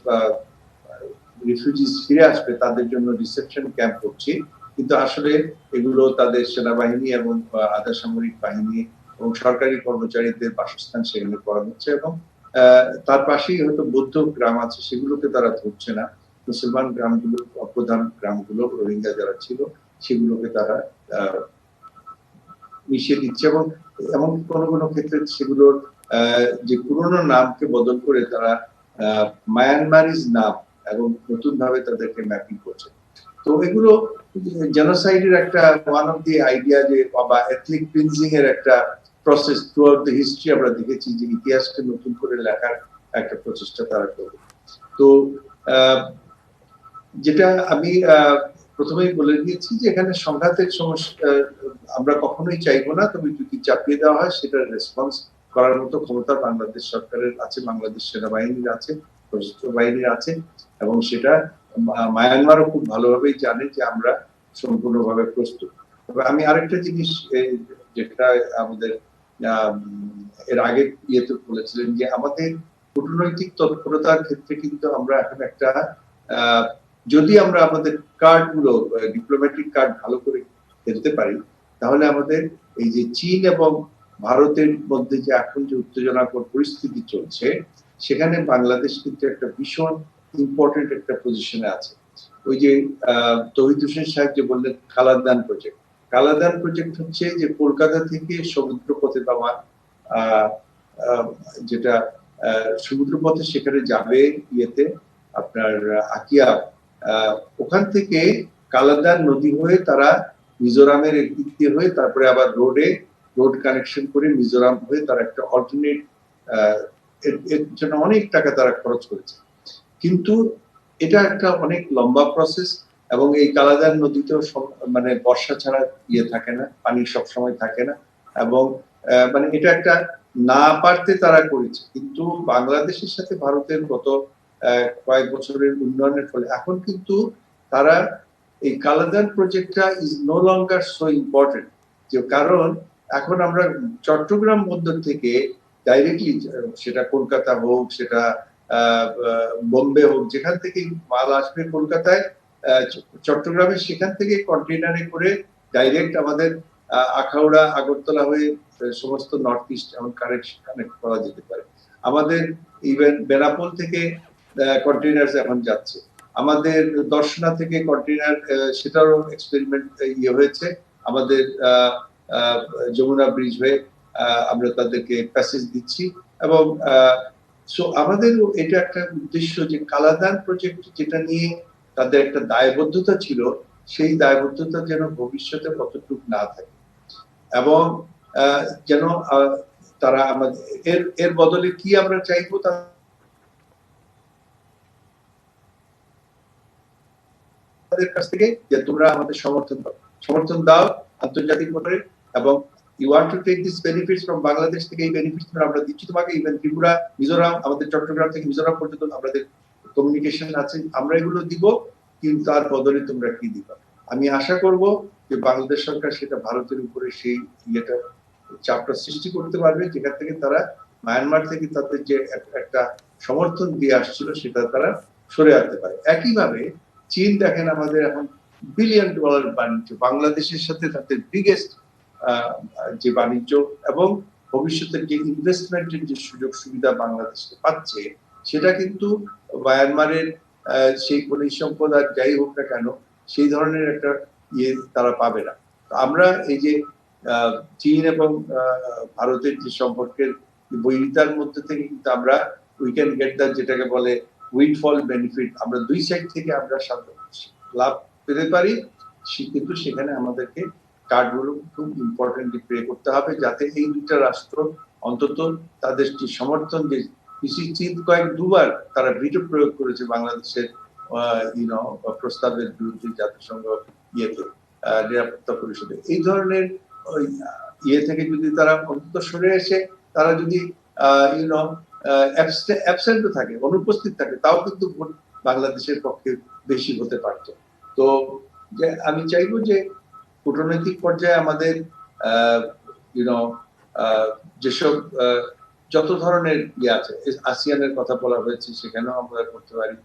রিফিউজিস ফিরে আসবে তাদের জন্য রিসেপশন ক্যাম্প করছি, কিন্তু আসলে এগুলো তাদের সেনাবাহিনী এবং আধা সামরিক বাহিনী এবং সরকারি কর্মচারীদের বাসস্থান সেখানে করা হচ্ছে, এবং তার পাশেই হয়তো বৌদ্ধ গ্রাম আছে, সেগুলোকে তারা ধরছে না। মুসলমান গ্রামগুলো, প্রধান গ্রামগুলো রোহিঙ্গা যারা ছিল সেগুলোকে তারা মিশিয়ে দিচ্ছে, এবং এমন কোনো কোনো ক্ষেত্রে সেগুলোর যে পুরোনো নামকে বদল করে তারা মায়ানমারিজ নাম এবং নতুন ভাবে তাদেরকে ম্যাপিং করছে। তো এগুলো জেনোসাইডের একটা ওয়ান অফ দি আইডিয়া, যে বা এথনিক ক্লিনজিং এর একটা process through out the history আমরা দেখেছি, যে ইতিহাসকে নতুন করে লেখার একটা প্রচেষ্টা তারা করবে। তো যেটা আমি প্রথমেই বলে দিয়েছি যে এখানে সংঘাতের সমস্যা আমরা কখনোই চাইবো না, তবে যদি চাপিয়ে দেওয়া হয় সেটার রেসপন্স করার মতো ক্ষমতা বাংলাদেশ সরকারের আছে, বাংলাদেশ সেনাবাহিনীর আছে, সশস্ত্র বাহিনীর আছে, এবং সেটা মায়ানমারও খুব ভালোভাবেই জানে যে আমরা সম্পূর্ণভাবে প্রস্তুত। তবে আমি আরেকটা জিনিস যেটা আমাদের এর আগে ইয়েতে বলেছিলেন, যে আমাদের কূটনৈতিক তৎপরতার ক্ষেত্রে কিন্তু আমরা এখন একটা যদি আমরা আমাদের কার্ড গুলো, ডিপ্লোম্যাটিক কার্ড ভালো করে খেলতে পারি, তাহলে আমাদের এই যে চীন এবং ভারতের মধ্যে যে এখন যে উত্তেজনাকর পরিস্থিতি চলছে, সেখানে বাংলাদেশ কিন্তু একটা ভীষণ ইম্পর্টেন্ট একটা পজিশনে আছে। ওই যে তৌহিদ হোসেন সাহেব যে বললেন কালাদান প্রজেক্ট, কালাদান প্রজেক্ট হচ্ছে যে কলকাতা থেকে সমুদ্রপথে দেওয়া, যেটা সমুদ্রপথে সেখানে যাবে ইয়েতে আপনার আকিয়া, ওখান থেকে কালাদান নদী হয়ে তারা মিজোরামের একদিক দিয়ে হয়ে তারপরে আবার রোড কানেকশন করে মিজোরাম হয়ে তারা একটা অল্টারনেট, এর জন্য অনেক টাকা তারা খরচ করেছে। কিন্তু এটা একটা অনেক লম্বা প্রসেস, এবং এই কালাদান নদীতেও মানে বর্ষা ছাড়া ইয়ে থাকে না, পানি সবসময় থাকে না, এবং মানে এটা একটা না পারতে তারা করেছে। কিন্তু বাংলাদেশের সাথে ভারতের গত কয়েক বছরের উন্নয়নের ফলে এখন কিন্তু তারা এই কালাদান প্রজেক্টটা is no longer so important, যে কারণ এখন আমরা চট্টগ্রাম বন্দর থেকে ডাইরেক্টলি, সেটা কলকাতা হোক, সেটা বোম্বে হোক, যেখান থেকে মাল আসবে কলকাতায়, চট্টগ্রামে, সেখান থেকে কন্টেইনারে করে ডাইরেক্ট আমাদের আখাউড়া, আগরতলা হয়ে সমস্ত নর্থ ইস্ট এমন কানেক্ট করা যেতে পারে। আমাদের ইভেন বেনাপোল থেকে কন্টেইনার এখন যাচ্ছে, আমাদের দর্শনা থেকে কন্টেইনার, সেটারও এক্সপেরিমেন্ট ইয়ে হয়েছে, আমাদের যমুনা ব্রিজ হয়ে আমরা তাদেরকে প্যাসেজ দিচ্ছি। এবং সো আমাদের এটা একটা উদ্দেশ্য যে কালাদান প্রজেক্ট যেটা নিয়ে তাদের একটা দায়বদ্ধতা ছিল, সেই দায়বদ্ধতা যেন ভবিষ্যতে কতটুকু না থাকে, এবং যেন তারা আমাদের এর বদলে কি আমরা চাইবো তাদের কাছ থেকে, যে তোমরা আমাদের সমর্থন দাও আন্তর্জাতিক মহলে, এবং you want to take this benefits from Bangladesh থেকে, এই বেনিফিটস আমরা দিচ্ছি তোমাকে, ইভেন ত্রিপুরা, মিজোরাম, আমাদের চট্টগ্রাম থেকে মিজোরাম পর্যন্ত আমাদের কমিউনিকেশন আছে, আমরা এগুলো দিব, কিন্তু তার বদলে তোমরা কি দিবা। আমি আশা করব যে বাংলাদেশ সরকার সেটা ভারতের উপরে সেই ইয়েটা চাপটা সৃষ্টি করতে পারবে, যেখান থেকে তারা মায়ানমার থেকে তাদের যে একটা সমর্থন দিয়ে আসছিল সেটা তারা সরে আসতে পারে। একইভাবে চীন দেখেন আমাদের এখন $1 বিলিয়ন বাণিজ্য, বাংলাদেশের সাথে তাদের বিগেস্ট যে বাণিজ্য, এবং ভবিষ্যতের যে ইনভেস্টমেন্টের যে সুযোগ সুবিধা বাংলাদেশকে পাচ্ছে, সেটা কিন্তু মায়ানমারের সেই খনিজ সম্পদ আর যাই হোক না কেন, সেই ধরনের একটা ইয়ে তারা পাবে না। আমরা এই যে চীন এবং ভারতের যে সম্পর্কের বৈরিতার মধ্যে থেকে কিন্তু আমরা উই ক্যান গেট দ্য, যেটাকে বলে উইন্ডফল বেনিফিট, আমরা দুই সাইড থেকে আমরা লাভ পেতে পারি, কিন্তু সেখানে আমাদেরকে কার্ডগুলো খুব ইম্পর্টেন্টলি প্লে করতে হবে, যাতে এই দুইটা রাষ্ট্র অন্তত তাদের যে সমর্থন, যে চীন দুবার তারা ভিটো প্রয়োগ করেছে বাংলাদেশের প্রস্তাবের বিরুদ্ধে জাতিসংঘ ইয়েতে, নিরাপত্তা পরিষদে, এই ধরনের ইয়ে থেকে যদি তারা অন্তত সরে এসে তারা যদি অ্যাবসেন্ট থাকে, অনুপস্থিত থাকে, তাও কিন্তু ভোট বাংলাদেশের পক্ষে বেশি হতে পারত। তো আমি চাইবো যে কূটনৈতিক পর্যায়ে আমাদের যেসব যত ধরনের ইয়ে আছে, আসিয়ানের কথা বলা হয়েছে, সেখানেও আমরা করতে পারি,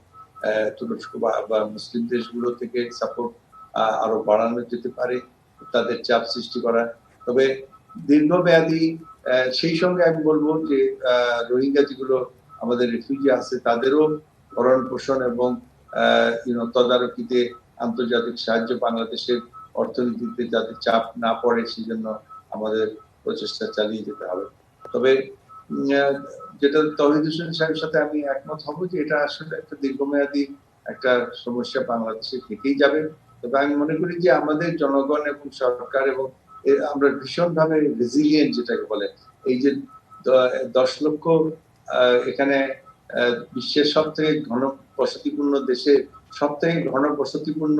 তুরস্ক বা মুসলিম দেশগুলো থেকে সাপোর্ট আরো বাড়ানো যেতে পারে, তাদের চাপ সৃষ্টি করা। তবে দীর্ঘমেয়াদী, সেই সঙ্গে আমি বলবো যে রোহিঙ্গা যেগুলো আমাদের রিফিউজি আছে তাদেরও ভরণ পোষণ এবং তদারকিতে আন্তর্জাতিক সাহায্য বাংলাদেশের অর্থনীতিতে যাতে চাপ না পড়ে সেজন্য আমাদের প্রচেষ্টা চালিয়ে যেতে হবে। তবে যেটা তৌহিদ হোসেন সাহেবের সাথে আমি একমত হব যে এটা আসলে একটা দীর্ঘমেয়াদী একটা সমস্যা বাংলাদেশে থেকেই যাবে। তবে আমি মনে করি যে আমাদের জনগণ এবং সরকার এবং আমরা ভীষণভাবে রেজিলিয়েন্ট যেটাকে বলে, এই যে 10 লক্ষ এখানে বিশ্বের সব থেকে ঘন বসতিপূর্ণ দেশে সব থেকে ঘন বসতিপূর্ণ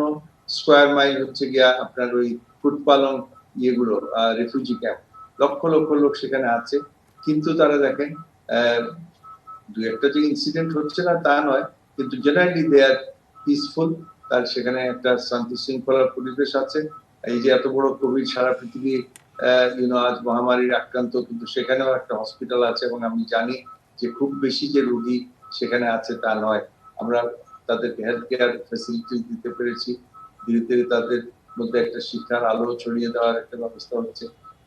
স্কোয়ার মাইল হচ্ছে গিয়া আপনার ওই ফুটপালং ইয়েগুলো রেফিউজি ক্যাম্প, লক্ষ লক্ষ লোক সেখানে আছে। কিন্তু তারা দেখেন দু একটা যে ইনসিডেন্ট হচ্ছে না তা নয়, কিন্তু জেনারেলি দে আর পিসফুল। তার সেখানে একটা শান্তি শৃঙ্খলার পরিবেশ আছে। এই যে এত বড় কোভিড সারা পৃথিবী আজ মহামারীর আক্রান্ত, কিন্তু সেখানেও একটা হসপিটাল আছে এবং আমি জানি যে খুব বেশি যে রোগী সেখানে আছে তা নয়। আমরা তাদেরকে হেলথ কেয়ার ফ্যাসিলিটি দিতে পেরেছি, ধীরে ধীরে তাদের মধ্যে একটা শিক্ষার আলো ছড়িয়ে দেওয়ার একটা ব্যবস্থা হচ্ছে।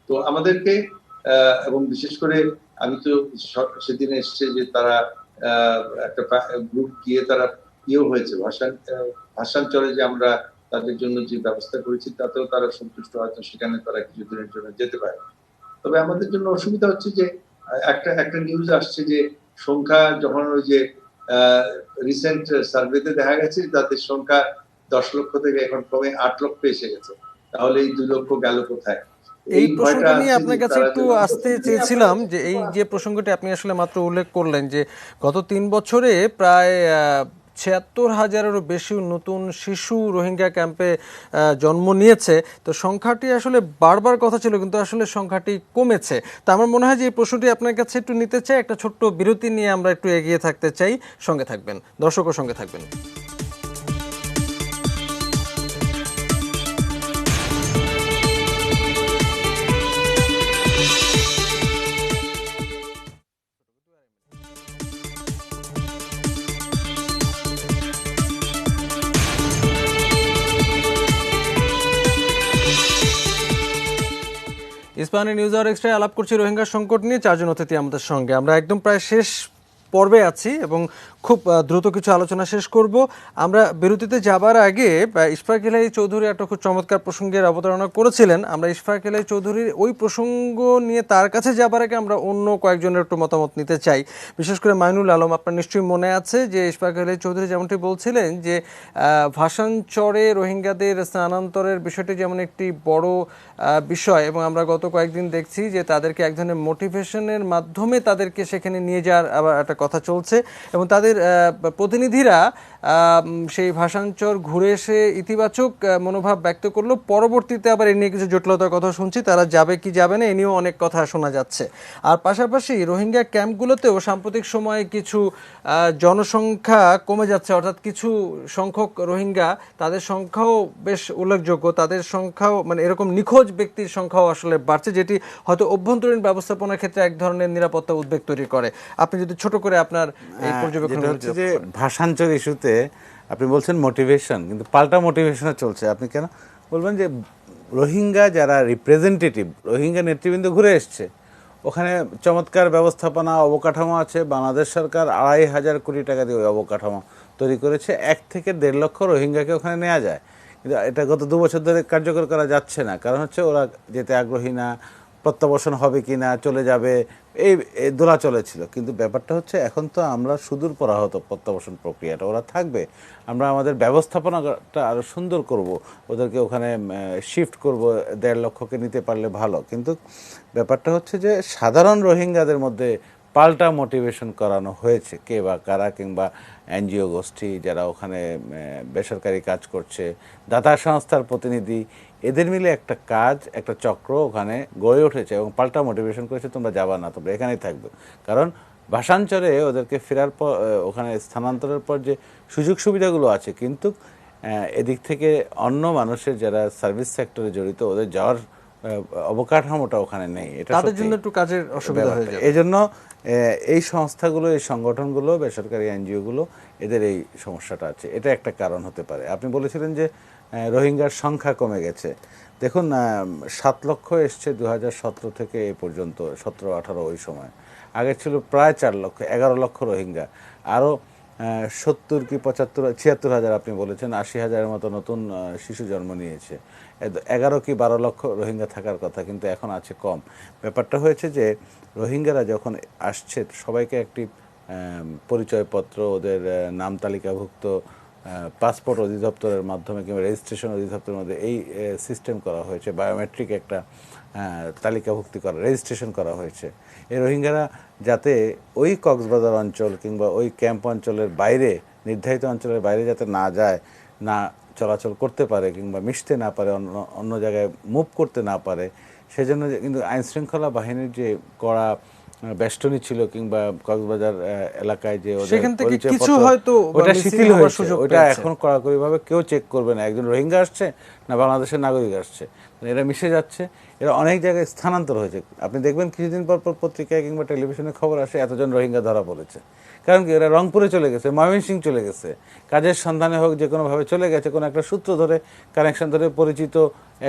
তো আমাদেরকে এবং বিশেষ করে আমি তো সেদিন এসছে যে তারা একটা গ্রুপ গিয়ে তারা হয়েছে ভাষাঞ্চলে যে আমরা তাদের জন্য যে ব্যবস্থা করেছি তাতেও তারা সন্তুষ্ট, হয়তো সেখানে তারা কিছুদিনের জন্য যেতে পারে। তবে আমাদের জন্য অসুবিধা হচ্ছে যে একটা নিউজ আসছে যে সংখ্যা যখন ওই যে রিসেন্ট সার্ভেতে দেখা গেছে তাদের সংখ্যা 10 লক্ষ থেকে এখন কমে 8 লক্ষ এসে গেছে। তাহলে এই 2 লক্ষ গেল কোথায়? এই প্রসঙ্গটা নিয়ে আপনার কাছে একটু আসতে চেয়েছিলাম যে এই যে প্রসঙ্গটি আপনি আসলে মাত্র উল্লেখ করলেন যে গত 3 বছরে প্রায় ৭৬,০০০-এরও বেশি নতুন শিশু রোহিঙ্গা ক্যাম্পে জন্ম নিয়েছে। তো সংখ্যাটি আসলে বারবার কথা ছিল, কিন্তু আসলে সংখ্যাটি কমেছে। তো আমার মনে হয় যে এই প্রশ্নটি আপনার কাছে একটু নিতে চাই, একটা ছোট্ট বিরতি নিয়ে আমরা একটু এগিয়ে থাকতে চাই। সঙ্গে থাকবেন, দর্শকও সঙ্গে থাকবেন। ইস্পাহানি নিউজ আওয়ার এক্সট্রায় আলাপ করছি রোহিঙ্গা সংকট নিয়ে। 4 জন অতিথি আমাদের সঙ্গে। আমরা একদম প্রায় শেষ পর্বে আছি এবং খুব দ্রুত কিছু আলোচনা শেষ করব। আমরা বিরতিতে যাবার আগে ইশফাক ইলাহি চৌধুরী একটা খুব চমৎকার প্রসঙ্গের অবতারণা করেছিলেন। আমরা ইশফাক ইলাহি চৌধুরীর ওই প্রসঙ্গ নিয়ে তার কাছে যাবার আগে আমরা অন্য কয়েকজনের একটু মতামত নিতে চাই। বিশেষ করে মাইনুল আলম, আপনার নিশ্চয়ই মনে আছে যে ইশফাক ইলাহি চৌধুরী যেমনটি বলছিলেন যে ভাষাঞ্চরে রোহিঙ্গাদের স্থানান্তরের বিষয়টি যেমন একটি বড় বিষয়, এবং আমরা গত কয়েকদিন দেখছি যে তাদেরকে এক ধরনের মোটিভেশনের মাধ্যমে তাদেরকে সেখানে নিয়ে যাওয়ার আবার একটা কথা চলছে, এবং তাদের প্রতিনিধিরা সেই ভাষাঞ্চর ঘুরে এসে ইতিবাচক মনোভাব ব্যক্ত করলো। পরবর্তীতে আবার এ নিয়ে কিছু জটিলতার কথা শুনছি, তারা যাবে কি যাবে না এ নিয়েও অনেক কথা শোনা যাচ্ছে। আর পাশাপাশি রোহিঙ্গা ক্যাম্পগুলোতেও সাম্প্রতিক সময়ে কিছু জনসংখ্যা কমে যাচ্ছে, অর্থাৎ কিছু সংখ্যক রোহিঙ্গা, তাদের সংখ্যাও বেশ উল্লেখযোগ্য, তাদের সংখ্যাও মানে এরকম নিখোঁজ ব্যক্তির সংখ্যাও আসলে বাড়ছে, যেটি হয়তো অভ্যন্তরীণ ব্যবস্থাপনার ক্ষেত্রে এক ধরনের নিরাপত্তা উদ্বেগ তৈরি করে। আপনি যদি ছোট করে আপনার এই পর্যবেক্ষণ হচ্ছে যে ভাষাঞ্চল ইস্যুতে আপনি বলছেন মোটিভেশন, কিন্তু পাল্টা মোটিভেশনও চলছে। আপনি কেন বলবেন যে রোহিঙ্গা যারা রিপ্রেজেন্টেটিভ, রোহিঙ্গা নেতৃবৃন্দ ঘুরে এসছে, ওখানে চমৎকার ব্যবস্থাপনা অবকাঠামো আছে। বাংলাদেশ সরকার ২৫০০ কোটি টাকা দিয়ে ওই অবকাঠামো তৈরি করেছে। ১ থেকে ১.৫ লক্ষ রোহিঙ্গাকে ওখানে নেওয়া যায়, কিন্তু এটা গত 2 বছর ধরে কার্যকর করা যাচ্ছে না। কারণ হচ্ছে ওরা যেতে আগ্রহী না, প্রত্যাবর্তন হবে কি না, চলে যাবে, এই দোলা চলেছিল। কিন্তু ব্যাপারটা হচ্ছে এখন তো আমরা সুদূর পরাহত প্রত্যাবর্তন প্রক্রিয়াটা, ওরা থাকবে, আমরা আমাদের ব্যবস্থাপনাটা আরও সুন্দর করব, ওদেরকে ওখানে শিফট করব, ১.৫ লক্ষকে নিতে পারলে ভালো। কিন্তু ব্যাপারটা হচ্ছে যে সাধারণ রোহিঙ্গাদের মধ্যে পাল্টা মোটিভেশন করানো হয়েছে, কে বা কারা, কিংবা এনজিও গোষ্ঠী যারা ওখানে বেসরকারি কাজ করছে, দাতা সংস্থার প্রতিনিধি, এদের মিলে একটা কাজ, একটা চক্র ওখানে গড়ে উঠেছে এবং পাল্টা মোটিভেশন করেছে, তোমরা যাবা না, তোমরা এখানেই থাকবে। কারণ ভাষাঞ্চলে ওদেরকে ফেরার পর, ওখানে স্থানান্তরের পর যে সুযোগ সুবিধাগুলো আছে, কিন্তু এদিক থেকে অন্য মানুষের যারা সার্ভিস সেক্টরে জড়িত, ওদের যাওয়ার অবকাঠামোটা ওখানে নেই। এটা তাদের জন্য একটু কাজের অসুবিধা হয়ে যায়। এই জন্য এই সংস্থাগুলো, এই সংগঠনগুলো, বেসরকারি এনজিওগুলো, এদের এই সমস্যাটা আছে। এটা একটা কারণ হতে পারে। আপনি বলেছিলেন যে রোহিঙ্গার সংখ্যা কমে গেছে। দেখুন 7 লক্ষ এসছে 2017 থেকে এ পর্যন্ত, 17-18 ওই সময়। আগে ছিল প্রায় 4 লক্ষ, 11 লক্ষ রোহিঙ্গা। আরও 70 কি 76,000 আপনি বলেছেন, 80,000-এর মতো নতুন শিশু জন্ম নিয়েছে। 11 কি 12 লক্ষ রোহিঙ্গা থাকার কথা, কিন্তু এখন আছে কম। ব্যাপারটা হয়েছে যে রোহিঙ্গারা যখন আসছে সবাইকে একটি পরিচয়পত্র, ওদের নাম তালিকাভুক্ত পাসপোর্ট অধিদপ্তরের মাধ্যমে কিংবা রেজিস্ট্রেশন অধিদপ্তরের মধ্যে এই সিস্টেম করা হয়েছে, বায়োমেট্রিক একটা তালিকাভুক্তি করা, রেজিস্ট্রেশন করা হয়েছে। এই রোহিঙ্গারা যাতে ওই কক্সবাজার অঞ্চল কিংবা ওই ক্যাম্প অঞ্চলের বাইরে, নির্ধারিত অঞ্চলের বাইরে যাতে না যায়, না চলাচল করতে পারে কিংবা মিশতে না পারে, অন্য জায়গায় মুভ করতে না পারে, সেজন্য কিন্তু আইনশৃঙ্খলা বাহিনীর যে কড়া বেষ্টনী ছিল কিংবা কক্সবাজার এলাকায় যে সেখান থেকে কিছু হয়তো ওটা শিথিল হয়েছে, ওটা এখন কড়াকড়িভাবে কেউ চেক করবে না একজন রোহিঙ্গা আসছে না বাংলাদেশের নাগরিক আসছে, এরা মিশে যাচ্ছে, এরা অনেক জায়গায় স্থানান্তর হয়েছে। আপনি দেখবেন কিছুদিন পর পর পত্রিকায় কিংবা টেলিভিশনে খবর আসে এতজন রোহিঙ্গা ধরা পড়েছে। কারণ কি, এরা রংপুরে চলে গেছে, ময়মনসিংহ চলে গেছে, কাজের সন্ধানে হোক যে কোনোভাবে চলে গেছে, কোনো একটা সূত্র ধরে, কানেকশন ধরে, পরিচিত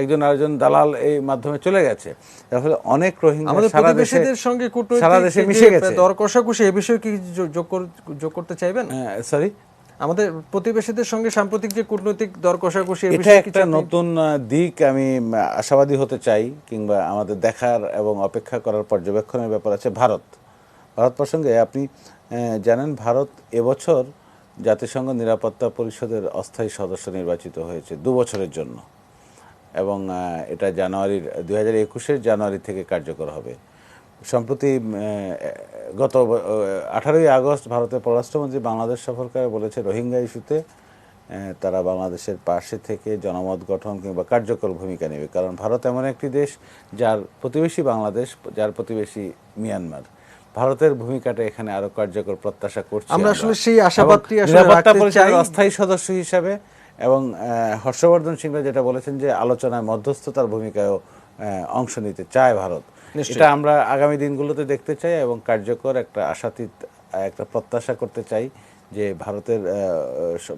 একজন আরেকজন দালাল এই মাধ্যমে চলে গেছে। তার ফলে অনেক রোহিঙ্গা সারা দেশের সঙ্গে সারা দেশে মিশে গেছে। দর কষাকষি এই বিষয়ে কি যোগ করতে চাইবেন? সরি, আমাদের প্রতিবেশীদের সঙ্গে সাম্প্রতিক যে কূটনৈতিক দর কষাকষি, এটা একটা নতুন দিক আমি আশাবাদী হতে চাই, কিংবা আমাদের দেখার এবং অপেক্ষা করার পর্যবেক্ষণের ব্যাপার আছে। ভারত প্রসঙ্গে আপনি জানেন, ভারত এবছর জাতিসংঘ নিরাপত্তা পরিষদের অস্থায়ী সদস্য নির্বাচিত হয়েছে 2 বছরের জন্য, এবং এটা 2021 জানুয়ারি থেকে কার্যকর হবে। সম্প্রতি গত 18ই আগস্ট ভারতের পররাষ্ট্রমন্ত্রী বাংলাদেশ সফর করে বলেছে রোহিঙ্গা ইস্যুতে তারা বাংলাদেশের পাশে থেকে জনমত গঠন কিংবা কার্যকর ভূমিকা নেবে। কারণ ভারত এমন একটি দেশ যার প্রতিবেশী বাংলাদেশ, যার প্রতিবেশী মিয়ানমার। ভারতের ভূমিকাটা এখানে আরো কার্যকর প্রত্যাশা করছি আমরা। আসলে সেই আশাবাদটি আসলে নিরাপত্তা রাখতে পরিষদের চাই অস্থায়ী সদস্য হিসাবে, এবং হর্ষবর্ধন সিংহরা যেটা বলেছেন যে আলোচনায় মধ্যস্থতার ভূমিকায়ও অংশ নিতে চায় ভারত। এটা আমরা আগামী দিনগুলোতে দেখতে চাই এবং কার্যকর একটা আশাতীত একটা প্রত্যাশা করতে চাই যে ভারতের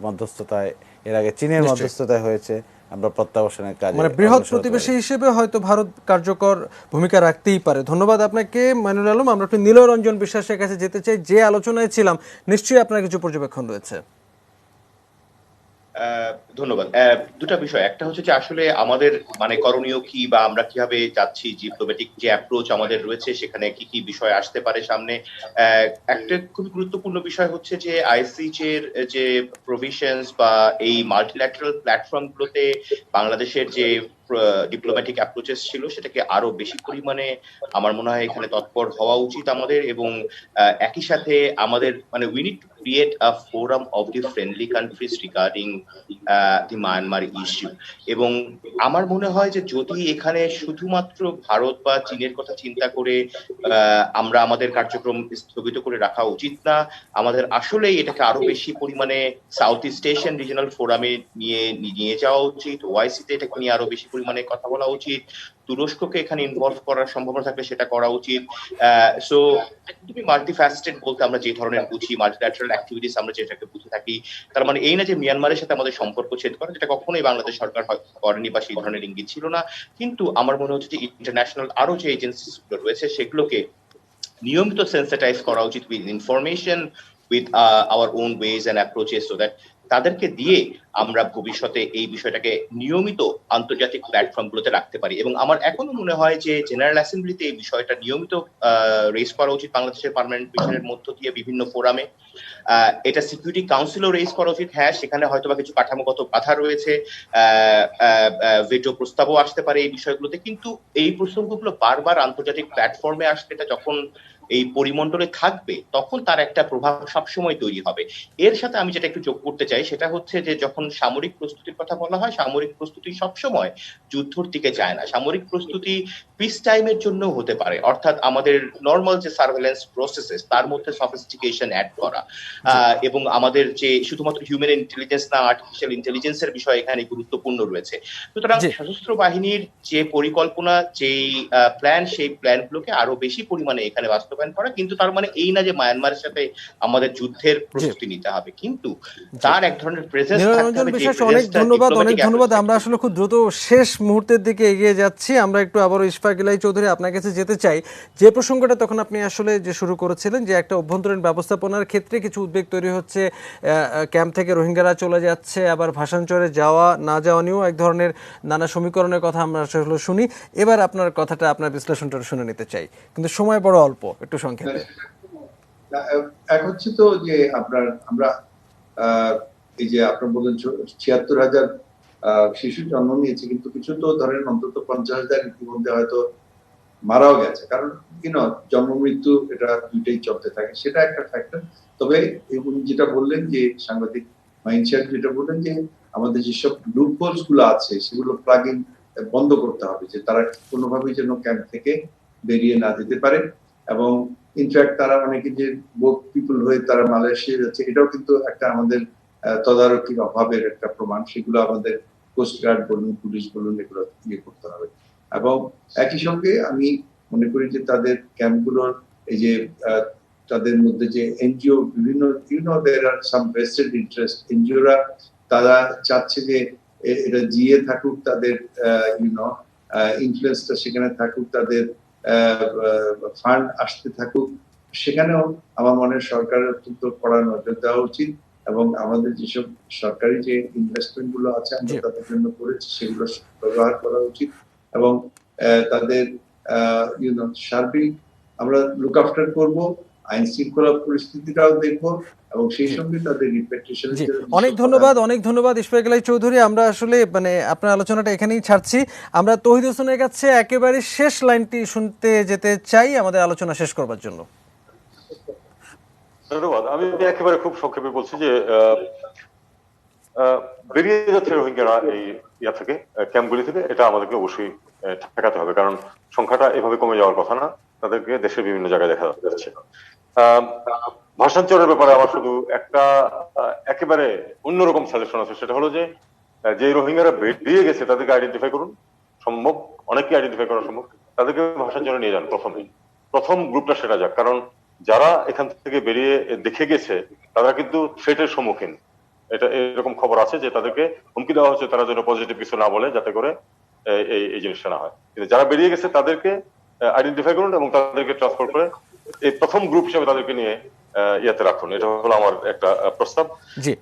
মধ্যস্থতায়, এর আগে চীনের মধ্যস্থতায় হয়েছে, আমরা প্রত্যাবাসনের কাজে, মানে বৃহৎ প্রতিবেশী হিসেবে হয়তো ভারত কার্যকর ভূমিকা রাখতেই পারে। ধন্যবাদ আপনাকে মাইনুল আলম। আমরা একটু নীলরঞ্জন বিশ্বাসের কাছে যেতে চাই। যে আলোচনায় ছিলাম, নিশ্চয়ই আপনার কিছু পর্যবেক্ষণ রয়েছে। ধন্যবাদ। দুটা বিষয়, একটা হচ্ছে যে আসলে আমাদের মানে করণীয় কি, বা আমরা কিভাবে যাচ্ছি, ডিপ্লোম্যাটিক যে অ্যাপ্রোচ আমাদের রয়েছে সেখানে কি কি বিষয় আসতে পারে সামনে। একটা খুবই গুরুত্বপূর্ণ বিষয় হচ্ছে যে আইসিজের যে প্রভিশনস বা এই মাল্টিল্যাটারাল প্ল্যাটফর্ম গুলোতে বাংলাদেশের যে ডিপ্লোম্যাটিক অ্যাপ্রোচেস ছিল সেটাকে আরো বেশি পরিমাণে আমার মনে হয় এখানে তৎপর হওয়া উচিত আমাদের, এবং একই সাথে আমাদের মানে we need to create a forum of the friendly countries regarding the Myanmar issue. এবং আমার মনে হয় যে যদি এখানে শুধুমাত্র ভারত বা চীনের কথা চিন্তা করে আমরা আমাদের কার্যক্রম স্থগিত করে রাখা উচিত না, আমাদের আসলেই এটাকে আরো বেশি পরিমাণে সাউথ ইস্ট এশিয়ান রিজিনাল ফোরামে নিয়ে যাওয়া উচিত, ওআইসিতে এটাকে নিয়ে আরো বেশি পরিমাণে কথা বলা উচিত, তুরস্ককে এখানে ইনভলভ করার সম্ভাবনা থাকলে সেটা করা উচিত। সো তুমি মাল্টিফ্যাসেটেড বলতে আমরা যে ধরনের বুঝি, মাল্টিল্যাটারাল অ্যাক্টিভিটিস আমরা যেটাকে বুঝে থাকি, তার মানে এই না যে মিয়ানমারের সাথে আমাদের সম্পর্ক ছেদ করা, যেটা কখনোই বাংলাদেশ সরকার করেনি বা সেই ধরনের ইঙ্গিত ছিল না। কিন্তু আমার মনে হচ্ছে যে ইন্টারন্যাশনাল আরো যে এজেন্সিস গুলো রয়েছে সেগুলোকে নিয়মিত সেন্সিটাইজ করা উচিত with information, with our own ways and approaches, so that তাদেরকে দিয়ে আমরা ভবিষ্যতে এই বিষয়টাকে নিয়মিত আন্তর্জাতিক প্ল্যাটফর্ম গুলোতে রাখতে পারি। এবং আমার এখনো মনে হয় যে জেনারেল অ্যাসেম্বলিতে এই বিষয়টা নিয়মিত রেজ করা উচিত বাংলাদেশের পার্মানেন্ট মিশনের মধ্য দিয়ে বিভিন্ন ফোরামে। এটা সিকিউরিটি কাউন্সিলও রেজ করা উচিত। হ্যাঁ, সেখানে হয়তো বা কিছু কাঠামোগত বাধা রয়েছে, ভেটো প্রস্তাবও আসতে পারে এই বিষয়গুলোতে, কিন্তু এই প্রসঙ্গগুলো বারবার আন্তর্জাতিক প্ল্যাটফর্মে আসলে এটা যখন এই পরিমণ্ডলে থাকবে তখন তার একটা প্রভাব সবসময় তৈরি হবে। এর সাথে আমি যেটা একটু যোগ করতে চাই সেটা হচ্ছে যে যখন সামরিক প্রস্তুতির কথা বলা হয়, সামরিক প্রস্তুতি সবসময় যুদ্ধর দিকে যায় না। সামরিক প্রস্তুতি পিস টাইমের জন্য হতে পারে, অর্থাৎ আমাদের নর্মাল যে সার্ভেলেন্স প্রসেসেস তার মধ্যে সফিস্টিকেশন অ্যাড করা, এবং আমাদের যে শুধুমাত্র হিউম্যান ইন্টেলিজেন্স না, আর্টিফিশিয়াল ইন্টেলিজেন্সের বিষয় এখানে গুরুত্বপূর্ণ রয়েছে। সুতরাং সশস্ত্র বাহিনীর যে পরিকল্পনা, যে প্ল্যান, সেই প্ল্যানগুলোকে আরো বেশি পরিমাণে এখানে বাস্তবায়ন বাস্তবায়ন করা, কিন্তু তার মানে এই না যে মায়ানমারের সাথে আমাদের যুদ্ধের প্রস্তুতি নিতে হবে, কিন্তু তার এক ধরনের প্রেজেন্স থাকতে নিরঞ্জন হবে। বিশ্বাস, অনেক ধন্যবাদ। আমরা আসলে খুব দ্রুত শেষ মুহূর্তের দিকে এগিয়ে যাচ্ছি। আমরা একটু আবারও ইশফাক ইলাই চৌধুরী আপনার কাছে যেতে চাই। যে প্রসঙ্গটা তখন আপনি আসলে যে শুরু করেছিলেন, যে একটা অভ্যন্তরীণ ব্যবস্থাপনার ক্ষেত্রে কিছু উদ্বেগ তৈরি হচ্ছে, ক্যাম্প থেকে রোহিঙ্গারা চলে যাচ্ছে, আবার ভাষাঞ্চলে যাওয়া না যাওয়া নিয়েও এক ধরনের নানা সমীকরণের কথা আমরা আসলে শুনি। এবার আপনার কথাটা, আপনার বিশ্লেষণটা শুনে নিতে চাই, কিন্তু সময় বড় অল্প, একটু সংক্ষেপে। এক হচ্ছে তো যে আমরা এই যে আপনার বললেন ৭৬,০০০ শিশু জন্ম নিয়েছে, কিন্তু কিছু তো ধরেন অন্তত ৫০,০০০ ইতিমধ্যে হয়তো মারাও গেছে, কারণ জন্ম মৃত্যু এটা দুইটাই চলতে থাকে, সেটা একটা ফ্যাক্টর। তবে উনি যেটা বললেন যে সাংবাদিক মাইন সাহেব যেটা বললেন যে আমাদের যেসব লুপহোলস গুলো আছে সেগুলো প্লাগিং বন্ধ করতে হবে, যে তারা কোনোভাবেই যেন ক্যাম্প থেকে বেরিয়ে না যেতে পারে। এবং ইনফ্যাক্ট তারা অনেকে যে বোট পিপল হয়ে তারা মালয়েশিয়া যাচ্ছে, এটাও কিন্তু একটা আমাদের তদারকির অভাবের একটা প্রমাণ। সেগুলো আমাদের কোস্টগার্ড বলুন, পুলিশ বলুন, এগুলো করতে হবে। এবং একই সঙ্গে আমি মনে করি যে তাদের ক্যাম্পগুলোর এই যে তাদের মধ্যে যে এনজিও বিভিন্ন দেয়ার আর সাম ভেস্টেড ইন্টারেস্ট, এনজিওরা তারা চাচ্ছে যে এটা জিয়ে থাকুক, তাদের ইনফ্লুয়েন্সটা সেখানে থাকুক, তাদের ফান্ড আসতে থাকুক। সেখানেও আমার মনে হয় সরকারের অত্যন্ত কড়া নজর দেওয়া উচিত, এবং আমাদের যেসব সরকারি যে ইনভেস্টমেন্ট গুলো আছে আমরা তাদের জন্য করেছি সেগুলো ব্যবহার করা উচিত, এবং তাদের সার্বিক আমরা লুক আফটার করবো, আইন শৃঙ্খলা পরিস্থিতিটাও দেখবো, এবং সেই সঙ্গে তাদের রিপেটেশন। অনেক ধন্যবাদ ইশফাক ইলাই চৌধুরী। আমরা আসলে আপনার আলোচনাটা এখানেই ছাড়ছি। আমরা তৌহিদ হোসেনের কাছে একেবারে শেষ লাইনটি শুনতে যেতে চাই আমাদের আলোচনা শেষ করবার জন্য। ধন্যবাদ। আমি একেবারে খুব সংক্ষেপে বলছি যে বেরিয়ে যাচ্ছে রোহিঙ্গারা এই থেকে, ক্যাম্পগুলি থেকে, এটা আমাদেরকে অবশ্যই ঠেকাতে হবে, কারণ সংখ্যাটা এভাবে কমে যাওয়ার কথা না। তাদেরকে দেশের বিভিন্ন জায়গায় দেখা যাচ্ছে। ভাষাঞ্চলের ব্যাপারে আমার শুধু একটা একেবারে অন্যরকম সাজেশন আছে, সেটা হলো যে রোহিঙ্গারা বেরিয়ে গেছে তাদেরকে আইডেন্টিফাই করুন, সম্ভব অনেককে আইডেন্টিফাই করা সম্ভব, তাদেরকে ভাষাঞ্চলে নিয়ে যান প্রথম গ্রুপটা সেটা যাক, কারণ যারা এখান থেকে বেরিয়ে দেখে গেছে তারা কিন্তু থ্রেটের সম্মুখীন। এটা এরকম খবর আছে যে তাদেরকে হুমকি দেওয়া হচ্ছে তারা যেন পজিটিভ কিছু না বলে, যাতে করে এই জিনিসটা না হয়। কিন্তু যারা বেরিয়ে গেছে তাদেরকে আইডেন্টিফাই করুন এবং তাদেরকে ট্রান্সপোর্ট করে এই প্রথম গ্রুপ হিসেবে তাদেরকে নিয়ে ইয়াতে রাখুন। এটা হলো আমার একটা প্রস্তাব। জি,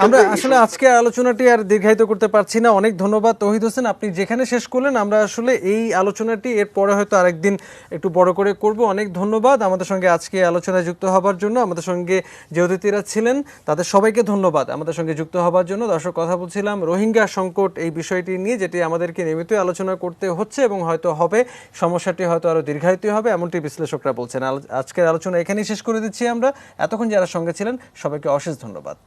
আমরা আসলে আজকে আলোচনাটি আর দীর্ঘায়িত করতে পারছি না। অনেক ধন্যবাদ তৌহিদ হোসেন, আপনি যেখানে শেষ করলেন আমরা আসলে এই আলোচনাটি এর পরে হয়তো আরেকদিন একটু বড় করে করব। অনেক ধন্যবাদ আমাদের সঙ্গে আজকে আলোচনায় যুক্ত হবার জন্য। আমাদের সঙ্গে যে অতিথিরা ছিলেন তাদের সবাইকে ধন্যবাদ আমাদের সঙ্গে যুক্ত হবার জন্য। দর্শক, কথা বলছিলাম রোহিঙ্গা সংকট এই বিষয়টি নিয়ে, যেটি আমাদেরকে নিয়মিত আলোচনা করতে হচ্ছে এবং হয়তো হবে, সমস্যাটি হয়তো আরো দীর্ঘায়িত হবে, এমনটি বিশ্লেষকরা বলছেন। আজকের আলোচনা এখানেই শেষ করে দিচ্ছি আমরা। এতক্ষণ যারা সঙ্গে ছিলেন সবাইকে অশেষ ধন্যবাদ।